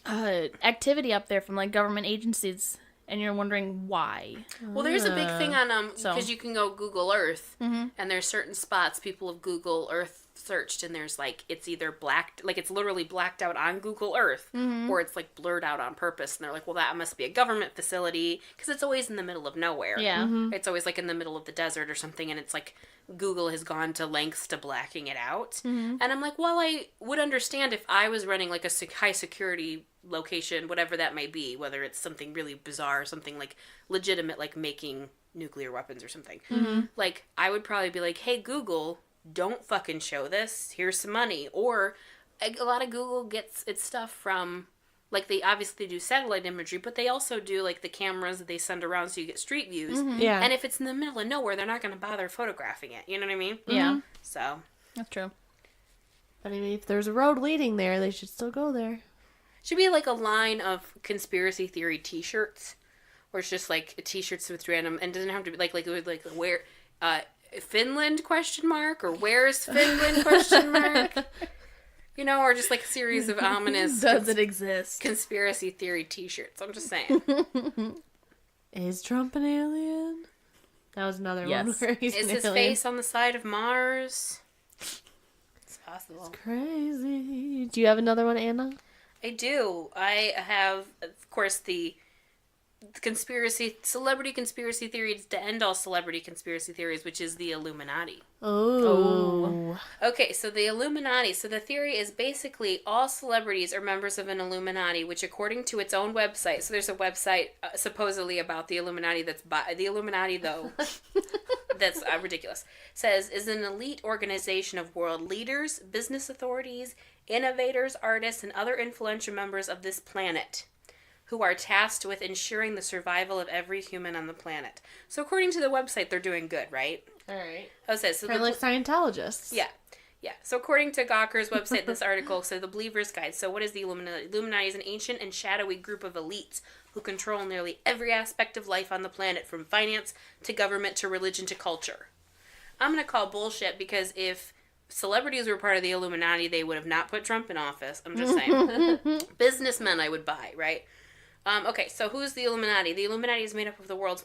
activity up there from like government agencies, and you're wondering why. Well, there's a big thing on, because you can go Google Earth, and there's certain spots people have Google Earth searched, and there's like, it's either it's literally blacked out on Google Earth, or it's like blurred out on purpose, and they're like, well, that must be a government facility, because it's always in the middle of nowhere. Yeah. It's always like in the middle of the desert or something, and it's like Google has gone to lengths to blacking it out. And I'm like, well, I would understand if I was running like a high security location, whatever that may be, whether it's something really bizarre, something like legitimate, like making nuclear weapons or something. Like, I would probably be like, hey, Google, don't fucking show this. Here's some money. Or a lot of Google gets its stuff from, like, they obviously do satellite imagery, but they also do, like, the cameras that they send around so you get street views. Yeah. And if it's in the middle of nowhere, they're not going to bother photographing it. You know what I mean? Yeah. So. That's true. But I mean, if there's a road leading there, they should still go there. Should be, like, a line of conspiracy theory t-shirts. Where it's just, like, t-shirts with random, and it doesn't have to be, like where, Finland, question mark, or where's Finland, question mark, or just like a series of ominous does it exist conspiracy theory t-shirts. I'm just saying. Is Trump an alien? That was another one where he's Is his alien. face on the side of Mars? It's possible. It's crazy. Do you have another one, Anna? I do. I have, of course, the celebrity conspiracy theories to end all celebrity conspiracy theories, which is the Illuminati. Oh. Okay, so the Illuminati. So the theory is basically all celebrities are members of an Illuminati, which according to its own website, so there's a website supposedly about the Illuminati the Illuminati, though, that's ridiculous, says is an elite organization of world leaders, business authorities, innovators, artists, and other influential members of this planet who are tasked with ensuring the survival of every human on the planet. So according to the website, they're doing good, right? All right. Okay, so kind of like Scientologists. Yeah. Yeah. So according to Gawker's website, this article says the Believer's Guide. So what is the Illuminati? Illuminati is an ancient and shadowy group of elites who control nearly every aspect of life on the planet, from finance to government to religion to culture. I'm going to call bullshit, because if celebrities were part of the Illuminati, they would have not put Trump in office. I'm just saying. Businessmen I would buy, right? Okay, so who's the Illuminati? The Illuminati is made up of the world's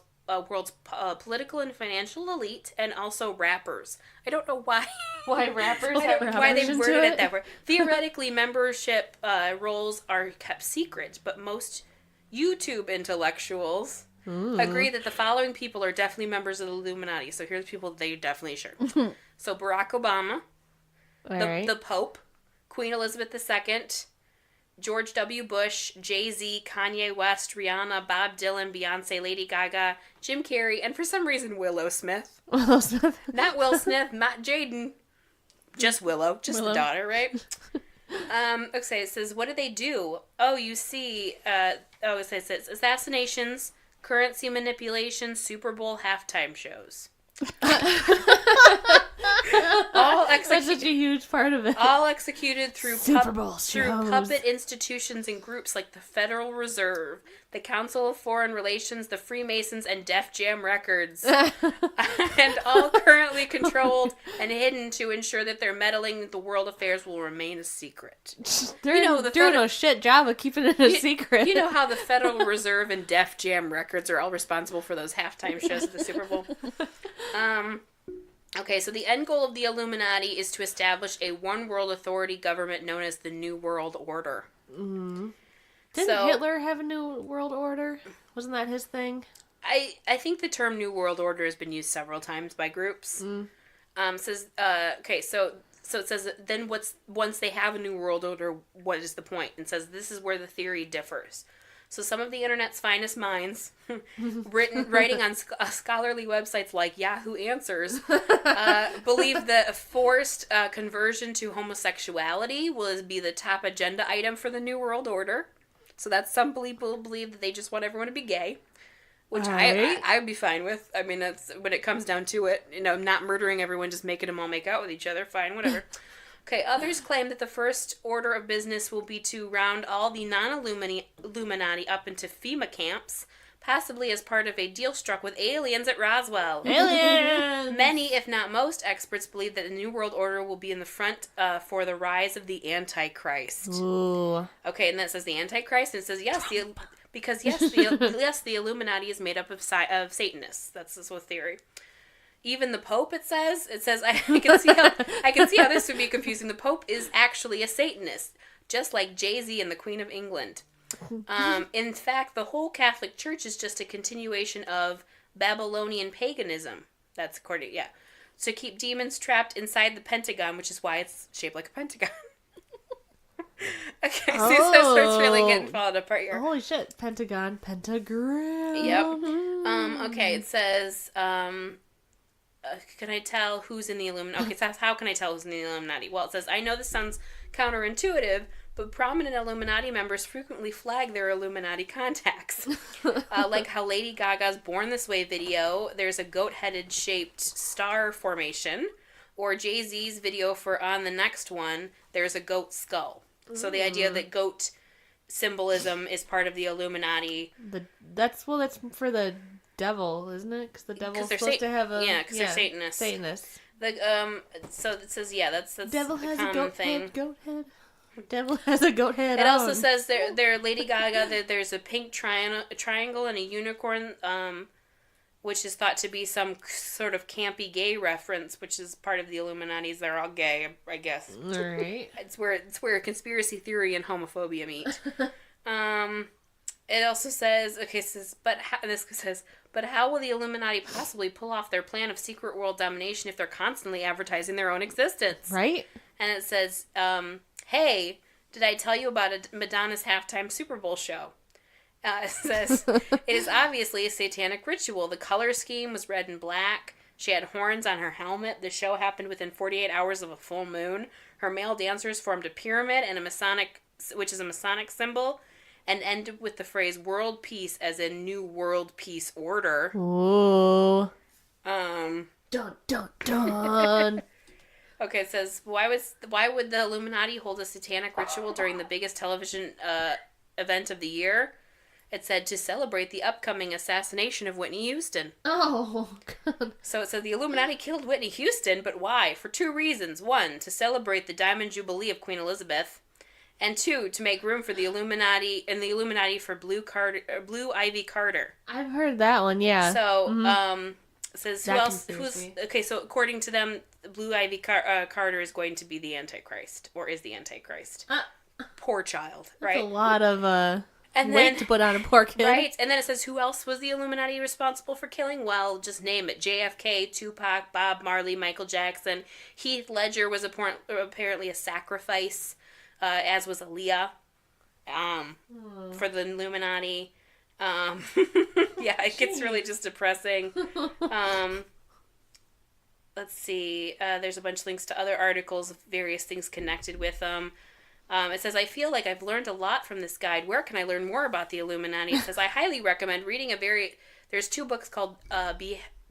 political and financial elite, and also rappers. I don't know why. Why rappers? Why they worded it that way. Theoretically, membership roles are kept secret, but most YouTube intellectuals agree that the following people are definitely members of the Illuminati. So here's people they definitely sure. So Barack Obama, the Pope, Queen Elizabeth II, George W. Bush, Jay-Z, Kanye West, Rihanna, Bob Dylan, Beyonce, Lady Gaga, Jim Carrey, and for some reason Willow Smith. Willow Smith. Not Will Smith, not Jaden. Just Willow. Just Willow. The daughter, right? Okay, it says, what do they do? Oh, you see, it says assassinations, currency manipulation, Super Bowl halftime shows. That's such a huge part of it. All executed through puppet institutions and groups like the Federal Reserve, the Council of Foreign Relations, the Freemasons, and Def Jam Records. And all currently controlled and hidden to ensure that their meddling with the world affairs will remain a secret. They're doing a shit job of keeping it a secret. You know how the Federal Reserve and Def Jam Records are all responsible for those halftime shows at the Super Bowl? Okay, so the end goal of the Illuminati is to establish a one-world authority government known as the New World Order. Mm-hmm. Didn't Hitler have a New World Order? Wasn't that his thing? I think the term New World Order has been used several times by groups. So it says, then once they have a New World Order, what is the point? And says, this is where the theory differs. So some of the internet's finest minds, writing on scholarly websites like Yahoo Answers, believe that a forced conversion to homosexuality will be the top agenda item for the New World Order. So that's some people believe that they just want everyone to be gay, which I would be fine with. I mean, that's when it comes down to it. Not murdering everyone, just making them all make out with each other. Fine, whatever. Okay, others claim that the first order of business will be to round all the non-Illuminati up into FEMA camps, possibly as part of a deal struck with aliens at Roswell. Aliens! Many, if not most, experts believe that the New World Order will be in the front for the rise of the Antichrist. Ooh. Okay, and that says the Antichrist, and it says yes, the Illuminati is made up of Satanists. That's this whole theory. Even the Pope, it says I can see how this would be confusing. The Pope is actually a Satanist, just like Jay-Z and the Queen of England. In fact, the whole Catholic Church is just a continuation of Babylonian paganism. That's according, to keep demons trapped inside the Pentagon, which is why it's shaped like a pentagon. Okay, so it's really getting fallen apart here. Holy shit, pentagon, pentagram. Yep. Okay, it says, can I tell who's in the Illuminati? Okay, so how can I tell who's in the Illuminati? Well, it says, I know this sounds counterintuitive, but prominent Illuminati members frequently flag their Illuminati contacts. Like how Lady Gaga's Born This Way video, there's a goat-headed shaped star formation, or Jay-Z's video for On the Next One, there's a goat skull. So the idea that goat symbolism is part of the Illuminati. That's for the devil, isn't it? Because the devil's supposed to have a... Yeah, because they're Satanists. Satanists. So it says, that's devil a has common a goat thing. Goat head. Devil has a goat head. It also says there Lady Gaga that there's a pink triangle and a unicorn, which is thought to be some sort of campy gay reference, which is part of the Illuminati's. They're all gay, I guess. All right. It's where conspiracy theory and homophobia meet. It also says, but how will the Illuminati possibly pull off their plan of secret world domination if they're constantly advertising their own existence? Right. And it says, hey, did I tell you about Madonna's halftime Super Bowl show? It says, it is obviously a satanic ritual. The color scheme was red and black. She had horns on her helmet. The show happened within 48 hours of a full moon. Her male dancers formed a pyramid and which is a Masonic symbol, and ended with the phrase "world peace," as in New World Peace Order. Ooh. Dun, dun, dun. Okay, it says, why would the Illuminati hold a satanic ritual during the biggest television event of the year? It said to celebrate the upcoming assassination of Whitney Houston. Oh, God. So it said the Illuminati killed Whitney Houston, but why? For 2 reasons. 1, to celebrate the Diamond Jubilee of Queen Elizabeth. And 2, to make room for the Illuminati for Blue Ivy Carter. I've heard that one, yeah. So, it says so according to them, Blue Ivy Carter is going to be the Antichrist, or is the Antichrist. Poor child, right? That's a lot of weight to put on a poor kid. Right? And then it says, who else was the Illuminati responsible for killing? Well, just name it. JFK, Tupac, Bob Marley, Michael Jackson. Heath Ledger was apparently a sacrifice, as was Aaliyah, for the Illuminati. Yeah, it gets really just depressing. Let's see. There's a bunch of links to other articles of various things connected with them. It says, I feel like I've learned a lot from this guide. Where can I learn more about the Illuminati? It says, I highly recommend reading there's 2 books called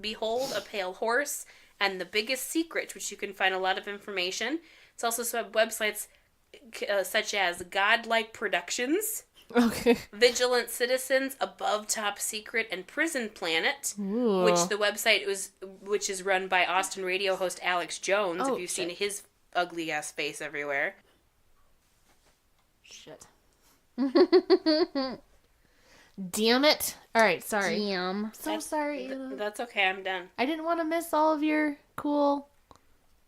Behold a Pale Horse and The Biggest Secret, which you can find a lot of information. It's also some websites such as Godlike Productions, okay, Vigilant Citizens, Above Top Secret, and Prison Planet, ooh, which the website which is run by Austin radio host Alex Jones. Oh, if you've seen his ugly ass face everywhere. Shit. Damn it. Alright, sorry. Damn. Sorry. That's okay, I'm done. I didn't want to miss all of your cool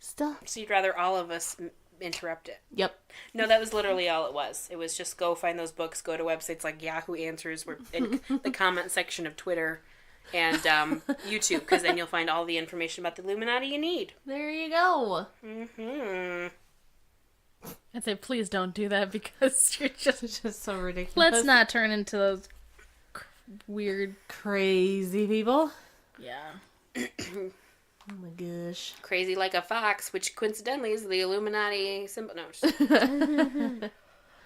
stuff. So you'd rather all of us interrupt it? Yep. No, that was literally all it was. It was just go find those books, go to websites like Yahoo Answers, or in the comment section of Twitter and YouTube, because then you'll find all the information about the Illuminati you need. There you go. Mm-hmm. I'd say please don't do that, because you're just so ridiculous. Let's not turn into those weird, crazy people. Yeah. Oh my gosh. Crazy like a fox, which coincidentally is the Illuminati symbol. No,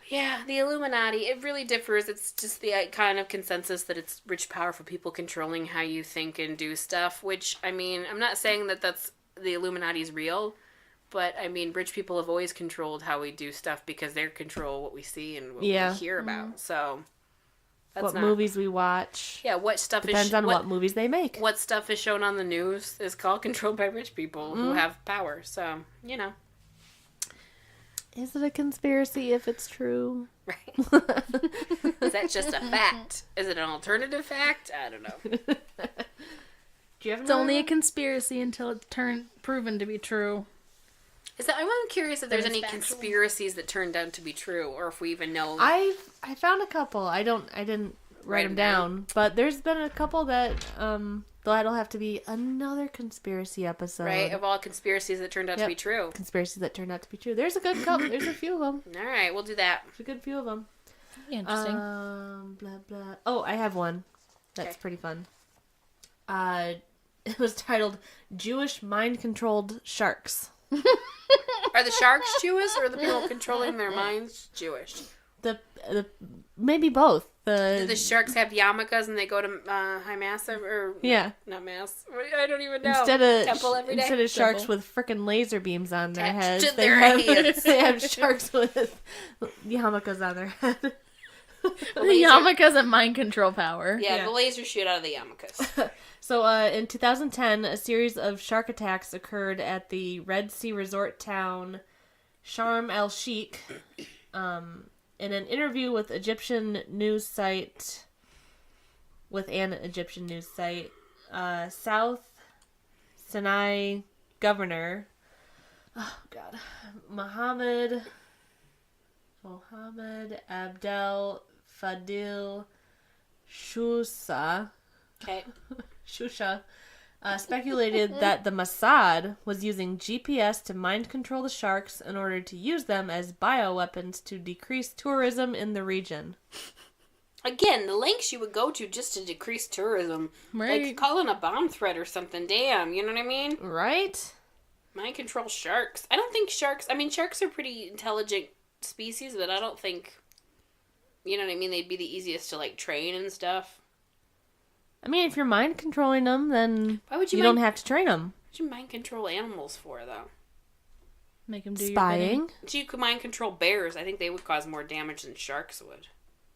yeah, the Illuminati, it really differs. It's just the kind of consensus that it's rich, powerful people controlling how you think and do stuff, which, I mean, I'm not saying that the Illuminati's real. But, I mean, rich people have always controlled how we do stuff because they control what we see and what we hear about. So, that's movies we watch. Yeah, what stuff depends on what movies they make. What stuff is shown on the news is called controlled by rich people who have power. So, you know. Is it a conspiracy if it's true? Right. Is that just a fact? Is it an alternative fact? I don't know. Do you have it's only a conspiracy until it's proven to be true. I'm curious if there's any conspiracies that turned out to be true, or if we even know. I found a couple. I didn't write them down, but there's been a couple that that'll have to be another conspiracy episode. Right, of all conspiracies that turned out to be true. Conspiracies that turned out to be true. There's a good couple. There's a few of them. All right, we'll do that. There's a good few of them. Interesting. Blah blah. Oh, I have one. That's pretty fun. It was titled "Jewish Mind-Controlled Sharks." Are the sharks Jewish, or are the people controlling their minds Jewish? The maybe both. Do the sharks have yarmulkes and they go to high mass or not mass? I don't even know. Temple every day. Instead of sharks with frickin' laser beams on their heads, they have sharks with yarmulkes on their head. The yarmulkes have mind control power. Yeah, the lasers shoot out of the yarmulkes. So, in 2010, a series of shark attacks occurred at the Red Sea resort town Sharm el-Sheikh. In an interview with an Egyptian news site, South Sinai governor, Mohammed Abdel Fadil Shusha. Okay. Shusha speculated that the Mossad was using GPS to mind control the sharks in order to use them as bioweapons to decrease tourism in the region. Again, the lengths you would go to just to decrease tourism. Right. Like calling a bomb threat or something. Damn, you know what I mean? Right? Mind control sharks. I don't think sharks... I mean, sharks are pretty intelligent species, but I don't think... You know what I mean? They'd be the easiest to, like, train and stuff. I mean, if you're mind controlling them, then why would you don't have to train them. What would you mind control animals for, though? Make them do spying. So you could mind control bears. I think they would cause more damage than sharks would.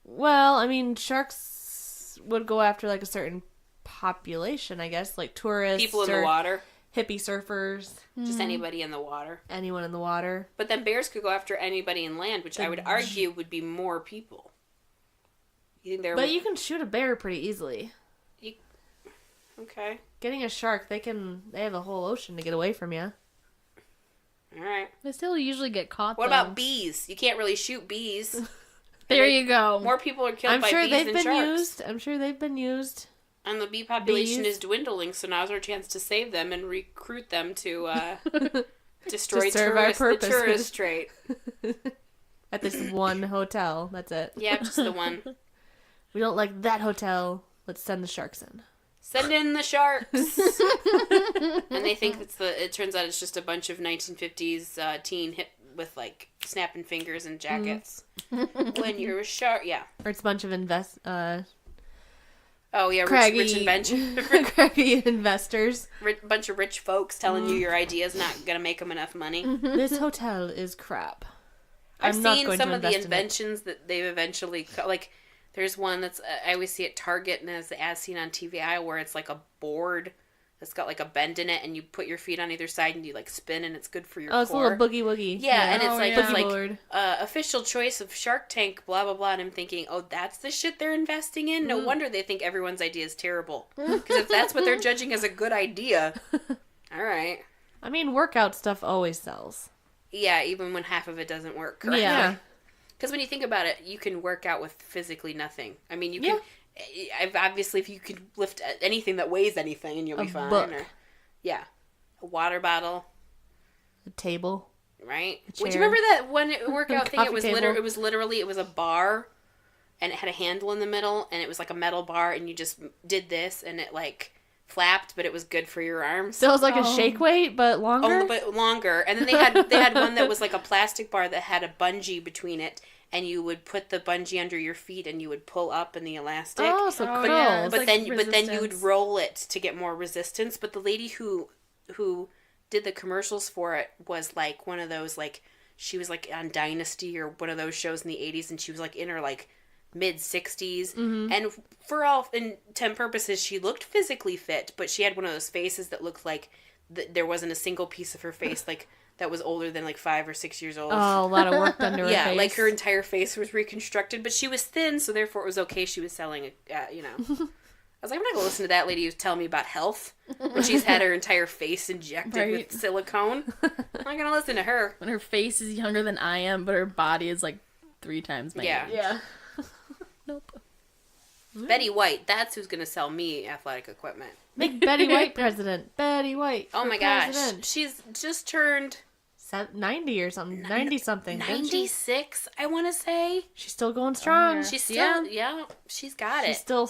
Well, I mean, sharks would go after, like, a certain population, I guess. Like, tourists. People in the water. Hippie surfers. Just anybody in the water. Anyone in the water. But then bears could go after anybody in land, which I would argue would be more people. You think but you can shoot a bear pretty easily. Okay. Getting a shark, they have a whole ocean to get away from you. Alright. They still usually get caught, What about bees? You can't really shoot bees. There you go. More people are killed by bees than sharks. I'm sure they've been used. And the bee population is dwindling, so now's our chance to save them and recruit them to destroy the tourist trade. At this one hotel, that's it. Yeah, just the one. We don't like that hotel. Let's send the sharks in. Send in the sharks! And they think it turns out it's just a bunch of 1950s teen hip with, like, snapping fingers and jackets. When you're a shark, yeah. Or it's a bunch of rich invention. craggy investors. Bunch of rich folks telling you your idea's not gonna make them enough money. This hotel is crap. I've seen some of the inventions that they've eventually... Like, there's one that's... I always see at Target, and as seen on TVI, where it's like a board that's got like a bend in it, and you put your feet on either side, and you like spin, and it's good for your core. It's a little boogie woogie. Yeah, and it's board. Official choice of Shark Tank, blah, blah, blah, and I'm thinking, oh, that's the shit they're investing in? No wonder they think everyone's idea is terrible. Because if that's what they're judging as a good idea, all right. I mean, workout stuff always sells. Yeah, even when half of it doesn't work correctly. Yeah. Because when you think about it, you can work out with physically nothing. I mean, you can... Obviously, if you could lift anything that weighs anything, and you'll be fine. Book. A water bottle. A table. Right? Would you remember that one workout thing? It was literally a bar, and it had a handle in the middle, and it was like a metal bar, and you just did this, and it like flapped, but it was good for your arms. So it was like a shake weight, but longer? Oh, but longer. And then they had one that was like a plastic bar that had a bungee between it, and you would put the bungee under your feet, and you would pull up in the elastic. Oh, so cool. Yeah, but then you would roll it to get more resistance. But the lady who did the commercials for it was like one of those, like, she was like on Dynasty or one of those shows in the 80s, and she was like in her like mid 60s, and for all intent purposes, she looked physically fit, but she had one of those faces that looked like there wasn't a single piece of her face like that was older than like 5 or 6 years old. Oh, a lot of work done to her face. Yeah, like her entire face was reconstructed, but she was thin, so therefore it was okay. She was selling I was like, I'm not gonna listen to that lady who's telling me about health when she's had her entire face injected with silicone. I'm not gonna listen to her. When her face is younger than I am, but her body is like 3 times my age. Yeah. Nope. Betty White, that's who's gonna sell me athletic equipment. Make Betty White president. Betty White. Oh my gosh. She's just turned 90 or something. 90 something. 96, I want to say. She's still going strong. Yeah. She's still, she's got it. She's still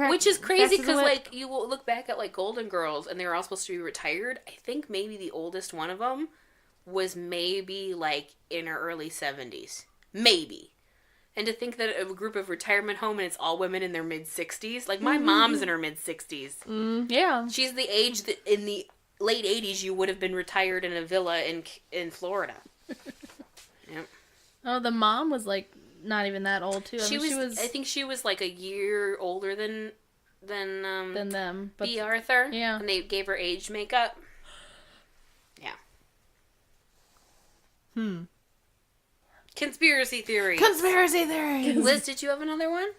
which is crazy because, like, you will look back at, like, Golden Girls, and they were all supposed to be retired. I think maybe the oldest one of them was maybe, like, in her early 70s. Maybe. And to think that a group of retirement home and it's all women in their mid-60s. Like, my mom's in her mid-60s. Yeah. She's the age that in the late 80s you would have been retired in a villa in Florida. Yep. Oh, the mom was, like, not even that old, too. She was I think she was, like, a year older than them. But B. Arthur. Yeah. And they gave her age makeup. Yeah. Conspiracy theories. Liz, did you have another one?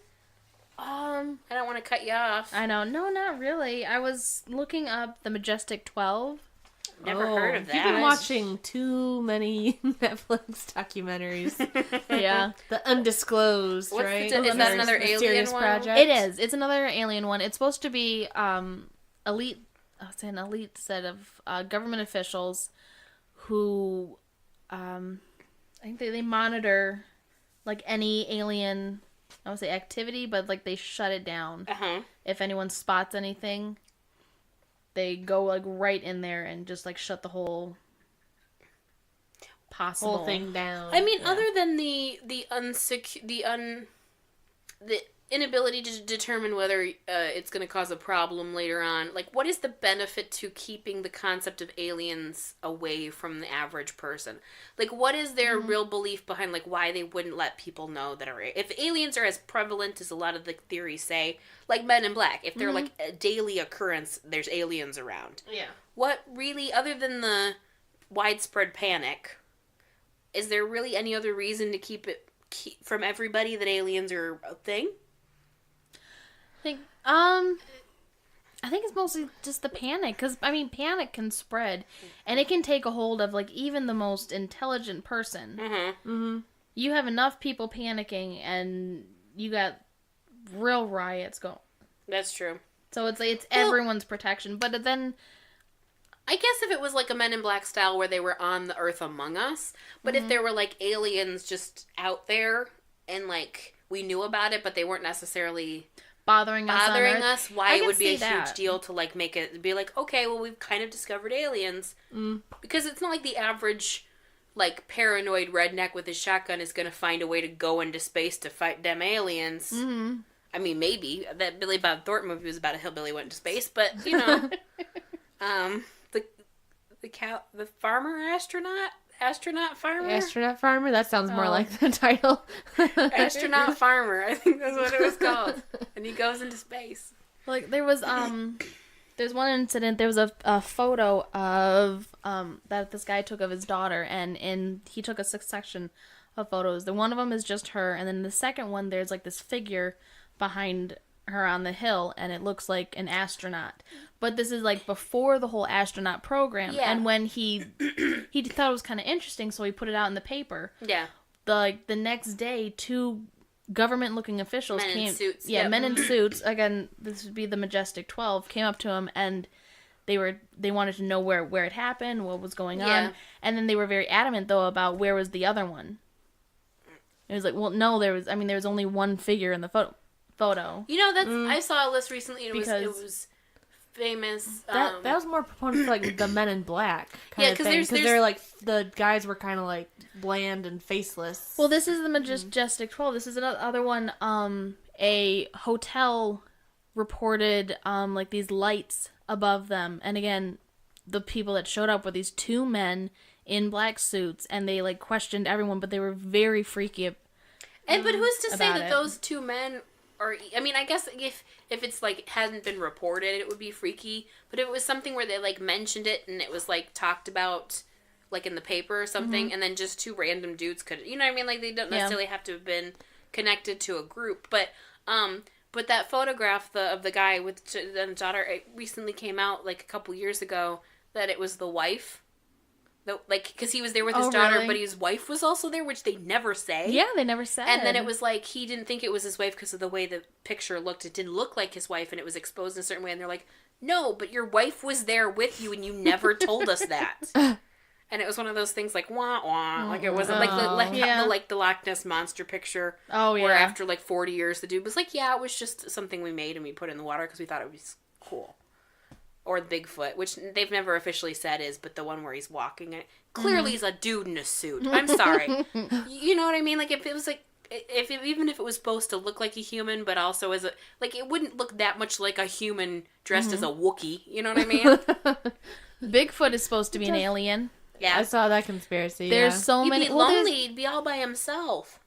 I don't want to cut you off. I know. No, not really. I was looking up the Majestic 12. Never heard of that. You've been watching too many Netflix documentaries. Yeah. The Undisclosed, right? Is that another alien one? Project? It is. It's another alien one. It's supposed to be an elite set of government officials who, I think they monitor, like, any alien, I would say activity, but, like, they shut it down. If anyone spots anything, they go, like, right in there and just, like, shut the whole possible whole thing down. I mean, other than the inability to determine whether it's going to cause a problem later on, like, what is the benefit to keeping the concept of aliens away from the average person? Like, what is their real belief behind, like, why they wouldn't let people know that if aliens are as prevalent as a lot of the theories say, like Men in Black, if they're like a daily occurrence, there's aliens around. Yeah. What really, other than the widespread panic, is there really any other reason to keep from everybody that aliens are a thing? I think it's mostly just the panic, because, I mean, panic can spread, and it can take a hold of, like, even the most intelligent person. You have enough people panicking, and you got real riots going. That's true. So it's everyone's protection, but then... I guess if it was like a Men in Black style where they were on the Earth among us, but if there were, like, aliens just out there, and, like, we knew about it, but they weren't necessarily... bothering us, why it would be a huge deal to, like, make it be like, okay, well, we've kind of discovered aliens. Because it's not like the average, like, paranoid redneck with his shotgun is going to find a way to go into space to fight them aliens. I mean, maybe. That Billy Bob Thornton movie was about a hillbilly went into space, but, you know, the farmer astronaut farmer? That sounds more like the title. Astronaut farmer, I think that's what it was called. And he goes into space. Like, there was, there's one incident, there was a photo of, that this guy took of his daughter, and he took a succession of photos. The one of them is just her, and then the second one, there's, like, this figure behind her on the hill, and it looks like an astronaut. But this is, like, before the whole astronaut program. Yeah. And when he thought it was kind of interesting, so he put it out in the paper. Yeah. The next day, 2 government-looking officials men came... in suits. Yeah, men in suits. Again, this would be the Majestic 12, came up to him, and they wanted to know where it happened, what was going on. And then they were very adamant, though, about where was the other one. It was like, well, no, there was only one figure in the photo. You know, that's I saw a list recently, and it was famous. That was more proponent for, like, the Men in Black kind of thing. Because they're, like, the guys were kind of, like, bland and faceless. Well, this is the Majestic 12. This is another one. A hotel reported, like, these lights above them. And again, the people that showed up were these 2 men in black suits, and they, like, questioned everyone, but they were very freaky. But who's to say that it. those 2 men... Or, I mean, I guess if it's, like, hadn't been reported, it would be freaky. But if it was something where they, like, mentioned it and it was, like, talked about, like, in the paper or something, and then just 2 random dudes could... You know what I mean? Like, they don't necessarily have to have been connected to a group. But that photograph of the guy with the daughter, it recently came out, like, a couple years ago, that it was the wife. Like, because he was there with his daughter, really? but his wife was also there, which they never say. Yeah, they never said. And then it was like, he didn't think it was his wife because of the way the picture looked. It didn't look like his wife, and it was exposed in a certain way. And they're like, no, but your wife was there with you, and you never told us that. And it was one of those things like, wah, wah. Like, it wasn't like the Loch Ness Monster picture. Oh, yeah. Where after, like, 40 years, the dude was like, yeah, it was just something we made and we put in the water because we thought it would be cool. Or Bigfoot, which they've never officially said is, but the one where he's walking it. Clearly he's a dude in a suit. I'm sorry. You know what I mean? Like, if it was like, even if it was supposed to look like a human, but also as a, like, it wouldn't look that much like a human dressed as a Wookiee. You know what I mean? Bigfoot is supposed to be an alien. Yeah. I saw that conspiracy. There's so many. He'd be lonely. He'd be all by himself.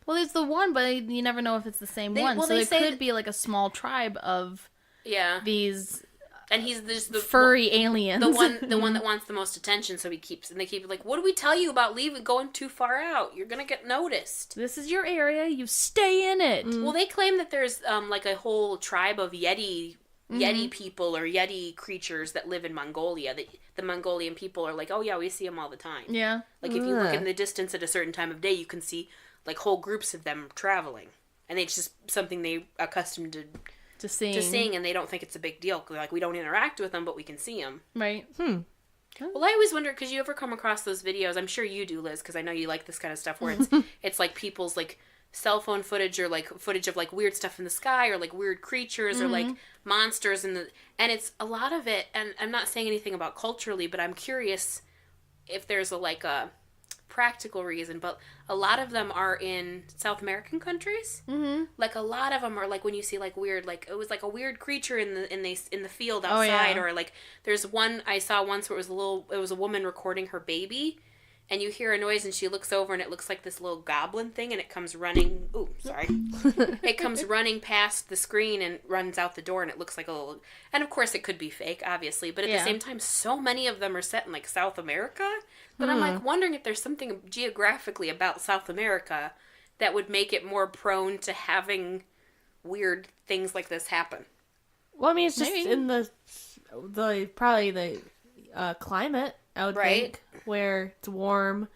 Well, there's the one, but you never know if it's the same one. So there could be, like, a small tribe of these... And he's just the furry aliens. The one that wants the most attention, so they keep like, what do we tell you about going too far out? You're gonna get noticed. This is your area, you stay in it. Well, they claim that there's like a whole tribe of Yeti people or Yeti creatures that live in Mongolia. The Mongolian people are like, oh yeah, we see them all the time. Yeah. Like, if you look in the distance at a certain time of day, you can see, like, whole groups of them traveling. And it's just something they accustomed to seeing, and they don't think it's a big deal. Like, we don't interact with them, but we can see them. Right. Well, I always wonder, because you ever come across those videos, I'm sure you do, Liz, because I know you like this kind of stuff, where it's like people's, like, cell phone footage, or, like, footage of, like, weird stuff in the sky, or, like, weird creatures, or, like, monsters, and it's a lot of it, and I'm not saying anything about culturally, but I'm curious if there's a practical reason, but a lot of them are in South American countries. Mm-hmm. Like a lot of them are like when you see like weird, like it was like a weird creature in the field outside, or like there's one I saw once where it was a woman recording her baby, and you hear a noise and she looks over and it looks like this little goblin thing, and it comes running. Ooh, sorry. It comes running past the screen and runs out the door, and it looks like a little. And of course, it could be fake, obviously, but at the same time, so many of them are set in like South America that I'm like wondering if there's something geographically about South America that would make it more prone to having weird things like this happen. Well, I mean, it's just in the probably the climate, I would think, where it's warm.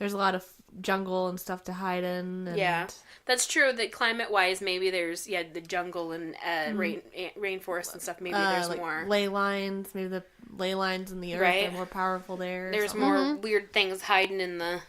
There's a lot of jungle and stuff to hide in. And... Yeah, that's true. That climate-wise, maybe there's the jungle and rainforest and stuff. Maybe there's like more ley lines. Maybe the ley lines in the earth are more powerful there. There's more weird things hiding in the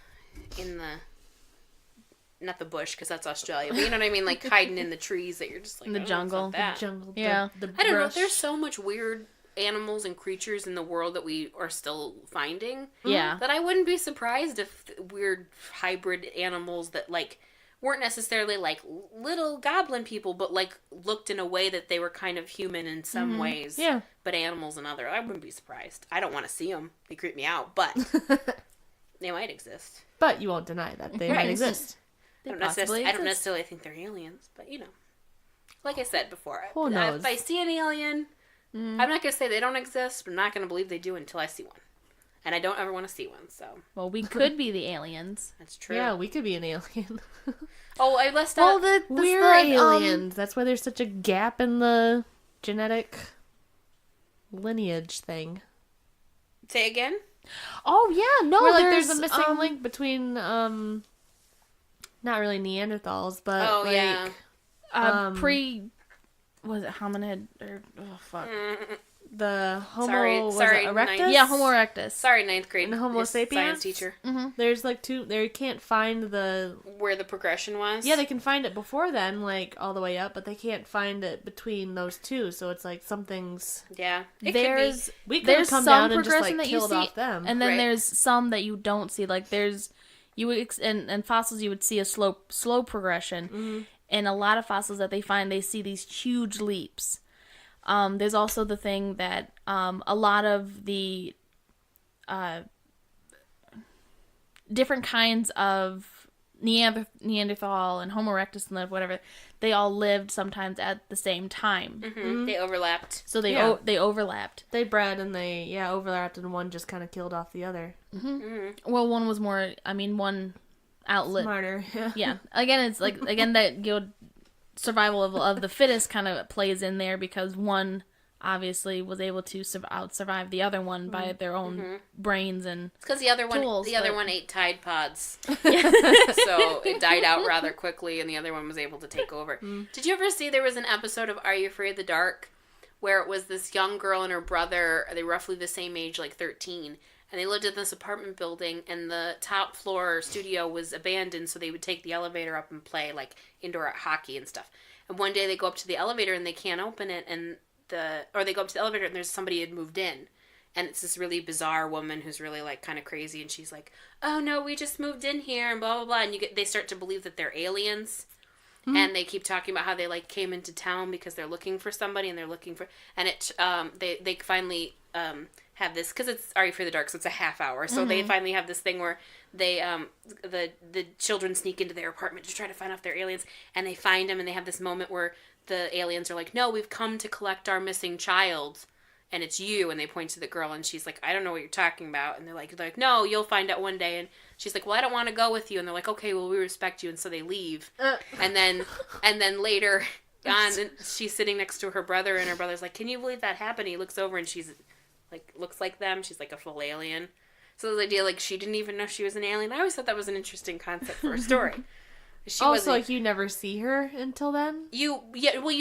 not the bush, because that's Australia, but you know what I mean, like hiding in the trees that you're just like in the jungle. The jungle. Yeah, the I don't know. There's so much weird animals and creatures in the world that we are still finding. Yeah. That I wouldn't be surprised if weird hybrid animals that like weren't necessarily like little goblin people, but like looked in a way that they were kind of human in some ways. Yeah. But animals in other. I wouldn't be surprised. I don't want to see them. They creep me out, but they might exist. But you won't deny that they might exist. I don't necessarily think they're aliens, but you know. Like I said before, who knows? If I see an alien, I'm not going to say they don't exist, but I'm not going to believe they do until I see one. And I don't ever want to see one, so. Well, we could be the aliens. That's true. Yeah, we could be an alien. Oh, I left out. Well, we're aliens. That's why there's such a gap in the genetic lineage thing. Say again? Oh, yeah, no, Where, like, there's a missing link between, not really Neanderthals, but, was it hominid, or, oh, fuck. The Homo erectus? Yeah, Homo erectus. Sorry, 9th grade. And Homo sapiens? Science teacher. Mm-hmm. There's, like, they can't find where the progression was? Yeah, they can find it before then, like, all the way up, but they can't find it between those two, so it's like something's... Yeah. We could have come down and just, like, killed off them. And then there's some that you don't see, like, there's... and fossils you would see a slow progression. Mm-hmm. And a lot of fossils that they find, they see these huge leaps. There's also the thing that a lot of the different kinds of Neanderthal and Homo erectus and whatever, they all lived sometimes at the same time. Mm-hmm. Mm-hmm. They overlapped. So they overlapped. They bred and they overlapped, and one just kind of killed off the other. Mm-hmm. Mm-hmm. Well, one was more. I mean, one outlet. Smarter. Yeah. Again, it's like that survival of the fittest kind of plays in there, because one obviously was able to out-survive the other one by their own brains and it's because the other one ate Tide Pods. So it died out rather quickly, and the other one was able to take over. Did you ever see there was an episode of Are You Afraid of the Dark where it was this young girl and her brother, they were roughly the same age, like 13, and they lived in this apartment building, and the top floor studio was abandoned, so they would take the elevator up and play, like, indoor hockey and stuff. And one day they go up to the elevator, and they can't open it, or they go up to the elevator, and there's somebody who had moved in. And it's this really bizarre woman who's really, like, kind of crazy, and she's like, oh, no, we just moved in here, and blah, blah, blah. And they start to believe that they're aliens. Mm-hmm. And they keep talking about how they, like, came into town because they're looking for somebody, and they're looking for... And they finally... have this, because it's Are You Afraid of the Dark, so it's a half hour, so they finally have this thing where they the children sneak into their apartment to try to find out if they're aliens, and they find them, and they have this moment where the aliens are like, no, we've come to collect our missing child, and it's you, and they point to the girl, and she's like, I don't know what you're talking about, and they're like, no, you'll find out one day, and she's like, well, I don't want to go with you, and they're like, okay, well, we respect you, and so they leave, and then later on, she's sitting next to her brother, and her brother's like, can you believe that happened? He looks over, and she's like, looks like them. She's like a full alien. So the idea, like, she didn't even know she was an alien. I always thought that was an interesting concept for a story. Also, like, you never see her until then? You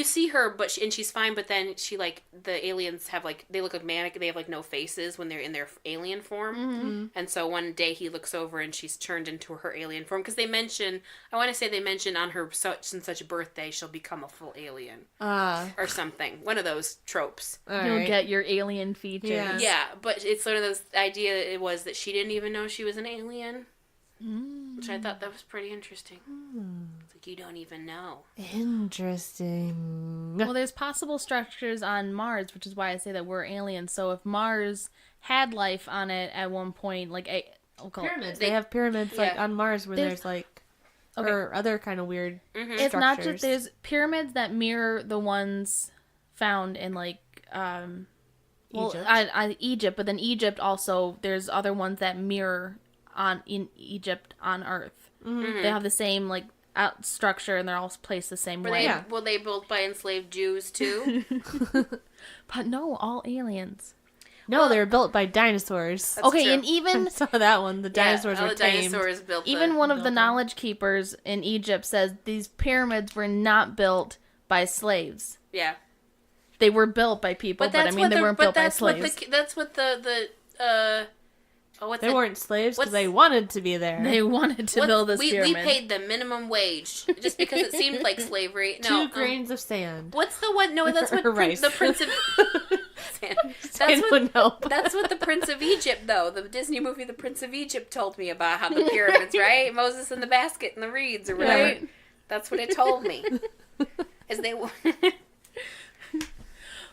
see her, but and she's fine, but then she, like, the aliens have, like, they look like manic, they have, like, no faces when they're in their alien form. Mm-hmm. And so one day he looks over and she's turned into her alien form, because they mention on her such and such birthday she'll become a full alien. Or something. One of those tropes. You'll get your alien features. Yeah, but it's one of those, idea it was that she didn't even know she was an alien. Which I thought that was pretty interesting. It's like, you don't even know. Interesting. Well, there's possible structures on Mars, which is why I say that we're aliens. So if Mars had life on it at one point, like pyramids. They have pyramids like on Mars where there's like or other kind of weird structures. It's not just there's pyramids that mirror the ones found in like Egypt, but then Egypt also there's other ones that mirror in Egypt on Earth. They have the same like structure and they're all placed the same way. Were they built by enslaved Jews too? But no, all aliens. No, they were built by dinosaurs. Okay, true. and even saw that one. The dinosaurs were tamed. Dinosaurs built even one of the knowledge keepers in Egypt says these pyramids were not built by slaves. Yeah. They were built by people, but I mean they weren't built by slaves. That's what they weren't slaves because they wanted to be there. They wanted to build this pyramid. We paid the minimum wage just because it seemed like slavery. No, 2 grains of sand. What's the one? No, that's what rice. The Prince of Sand. That's what the Prince of Egypt, though. The Disney movie The Prince of Egypt told me about how the pyramids, right? Moses in the basket and the reeds or whatever. Right. That's what it told me. As they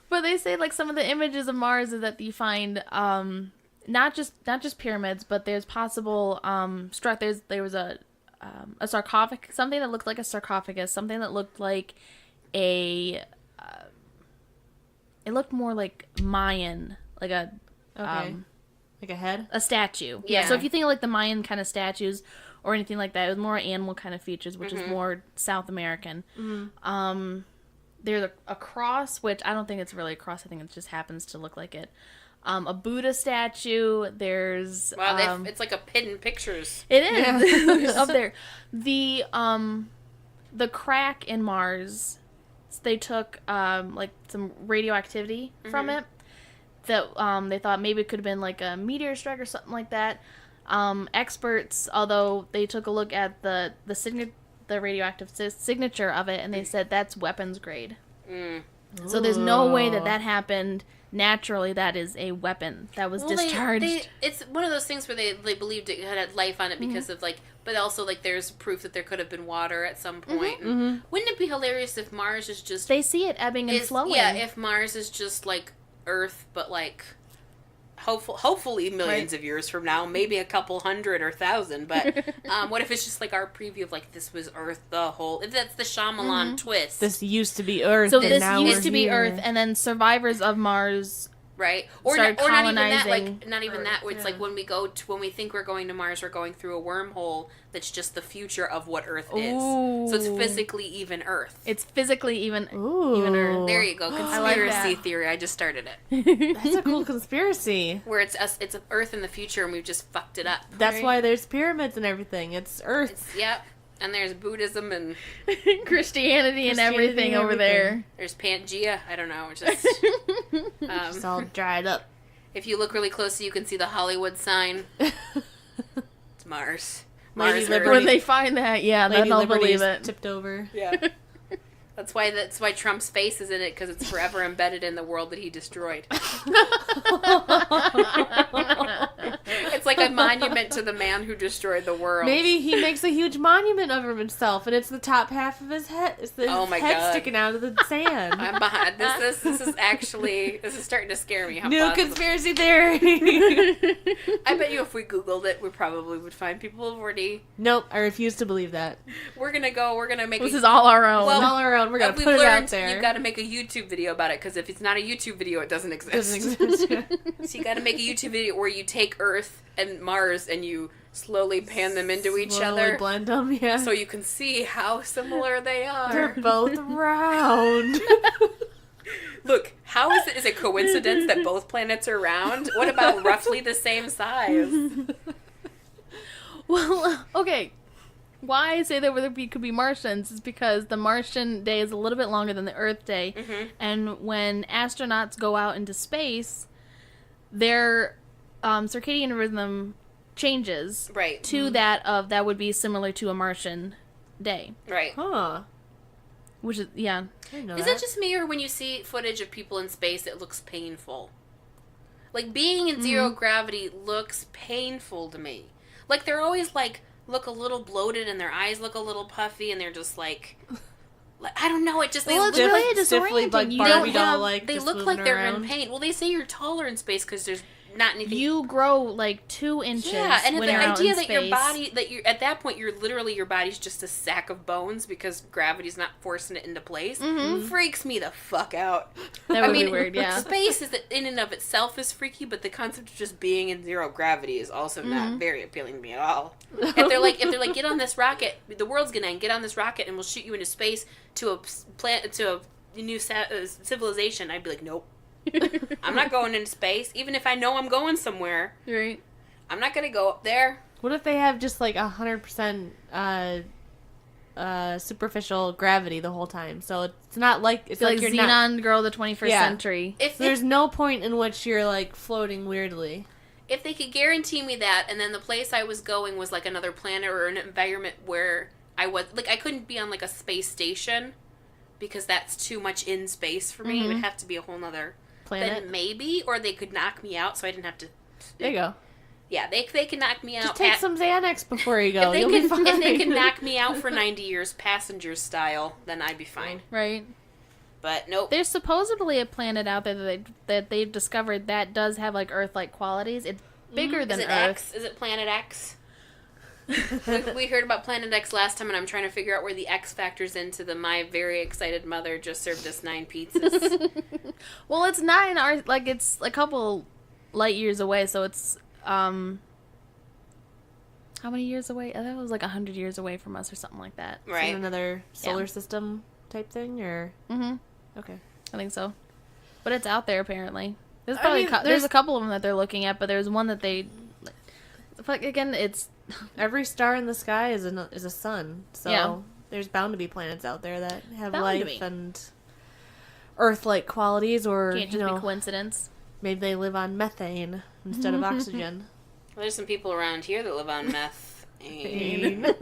But they say like some of the images of Mars is that you find not just pyramids, but there's possible there was a sarcophagus, something that looked like a sarcophagus, something that looked like it looked more like Mayan, like a like a head, a statue. Yeah. So if you think of like the Mayan kind of statues or anything like that, it was more animal kind of features, which is more South American. There's a cross, which I don't think it's really a cross. I think it just happens to look like it. A Buddha statue. There's it's like a hidden pictures. It is up there. The crack in Mars. They took like some radioactivity from it. That they thought maybe it could have been like a meteor strike or something like that. Experts, although they took a look at the radioactive signature of it, and they said that's weapons grade. So there's no way that happened naturally. That is a weapon that was discharged. It's one of those things where they believed it had life on it because of like, but also like there's proof that there could have been water at some point. Wouldn't it be hilarious if Mars is just... They see it ebbing and flowing. Yeah, if Mars is just like Earth, but like... Hopefully millions of years from now, maybe a couple hundred or thousand, but what if it's just like our preview of like this was Earth the whole... If that's the Shyamalan twist. This used to be Earth, so this used to be Earth, and then survivors of Mars... Right, or not even that. Like not even that. Where it's like when we think we're going to Mars, we're going through a wormhole that's just the future of what Earth is. So it's physically even Earth. It's physically even Earth. There you go, conspiracy theory. I just started it. That's a cool conspiracy. Where it's Earth in the future, and we've just fucked it up. That's why there's pyramids and everything. It's Earth. Yep. And there's Buddhism and Christianity and everything over there. There's Pangea. I don't know. It's just it's all dried up. If you look really closely, you can see the Hollywood sign. It's Mars. Mars. When they find that, then they'll believe it. Tipped over. Yeah. That's why Trump's face is in it, because it's forever embedded in the world that he destroyed. It's like a monument to the man who destroyed the world. Maybe he makes a huge monument of himself, and it's the top half of his head. It's the head sticking out of the sand. I'm behind this. This is starting to scare me. New conspiracy theory. I bet you if we Googled it, we probably would find people have already. Nope, I refuse to believe that. We're gonna make. This is all our own. Well, all our own. We're gonna put it out there. You've got to make a YouTube video about it, because if it's not a YouTube video, it doesn't exist. So you got to make a YouTube video where you take Earth and Mars and you slowly pan them into each other. Blend them, yeah. So you can see how similar they are. They're both round. Look, how is it? Is it coincidence that both planets are round? What about roughly the same size? Well, okay. Why I say that we could be Martians is because the Martian day is a little bit longer than the Earth day, and when astronauts go out into space, their circadian rhythm changes to that would be similar to a Martian day. Right. Huh. Which is, Is it just me, or when you see footage of people in space, it looks painful? Like, being in zero gravity looks painful to me. Like, they're always, like, look a little bloated and their eyes look a little puffy and they're just like I don't know. It just well, it's really disorienting. Like You Barbie don't doll, have, like, they just look like moving they're around. in pain. Well, they say you're taller in space because there's not anything. You grow like 2 inches. Yeah, and when the you're out idea in that your space. body, that you're at that point, you're literally your body's just a sack of bones because gravity's not forcing it into place. Freaks me the fuck out. That would be weird. Yeah. Space is in and of itself is freaky, but the concept of just being in zero gravity is also not very appealing to me at all. If they're like, get on this rocket, the world's gonna end. Get on this rocket, and we'll shoot you into space to a new civilization. I'd be like, nope. I'm not going into space, even if I know I'm going somewhere. Right. I'm not gonna go up there. What if they have just like 100% superficial gravity the whole time? So it's not like it's like you're Xenon not. Girl of the 21st century. If There's no point in which you're like floating weirdly. If they could guarantee me that, and then the place I was going was like another planet or an environment where I was like I couldn't be on like a space station because that's too much in space for me. It would have to be a whole nother Planet. Then maybe, or they could knock me out so I didn't have to. There you go. Yeah, they can knock me out. Just take some Xanax before you go. You'll be fine. If they can knock me out for 90 years, passengers style, then I'd be fine. Right. But nope. There's supposedly a planet out there that they've discovered that does have like Earth-like qualities. It's bigger than Is it Earth. X? Is it Planet X? we heard about Planet X last time, and I'm trying to figure out where the X factors into the my very excited mother just served us 9 pizzas. Well, it's not in our like it's a couple light years away, so it's how many years away? I thought it was like 100 years away from us or something like that. Is it Right. another solar system type thing, or okay. I think so. But it's out there apparently. There's I probably mean, there's a couple of them that they're looking at, but there's one that they like, again, it's Every star in the sky is a sun, so Yeah. there's bound to be planets out there that have Bound to life be. and Earth-like qualities, or can't just be coincidence. maybe they live on methane instead of oxygen. Well, there's some people around here that live on meth. And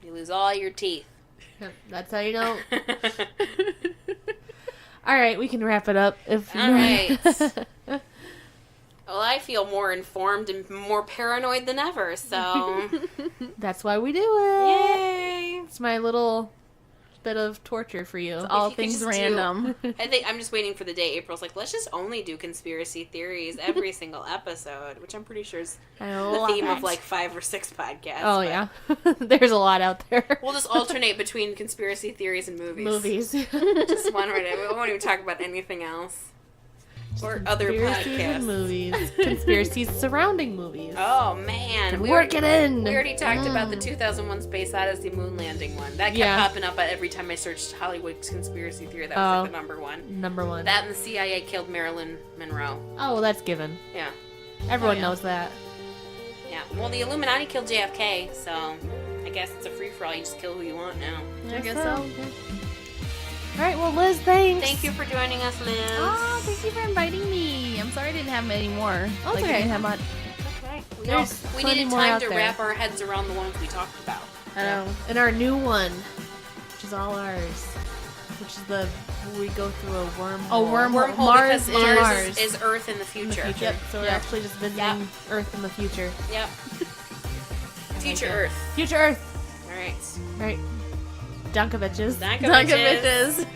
you lose all your teeth. That's how you know. All right, we can wrap it up. If All right. Well, I feel more informed and more paranoid than ever, so... That's why we do it. Yay! It's my little bit of torture for you. All you could things just random. I think I'm just waiting for the day April's like, let's just only do conspiracy theories every single episode, which I'm pretty sure is the theme of like 5 or 6 podcasts. Oh, but yeah. There's a lot out there. We'll just alternate between conspiracy theories and movies. Just One right now. We won't even talk about anything else. Or other conspiracies and podcasts. movies. Conspiracies surrounding movies. Oh, man. Work it in. We already talked about the 2001 Space Odyssey moon landing one. That kept popping up every time I searched Hollywood conspiracy theory. That was like the number one. Number one. That and the CIA killed Marilyn Monroe. Oh, well, that's given. Yeah. Everyone knows that. Yeah. Well, the Illuminati killed JFK, so I guess it's a free-for-all. You just kill who you want now. I guess so. All right, well, Liz, thanks. Thank you for joining us, Liz. Oh, thank you for inviting me. I'm sorry I didn't have many more. Oh, it's I okay. didn't have much. Okay. There's We plenty needed more time out to there. wrap our heads around the ones we talked about. I know. And our new one, which is all ours, which is we go through a wormhole. Oh, wormhole. Mars, Mars because is Mars is Earth in the future. Yep. So we're Yep. actually just visiting Earth in the future. Yep. Future Earth. Future Earth. All right. Right. Dunkoviches. Dankoviches. Dunkoviches.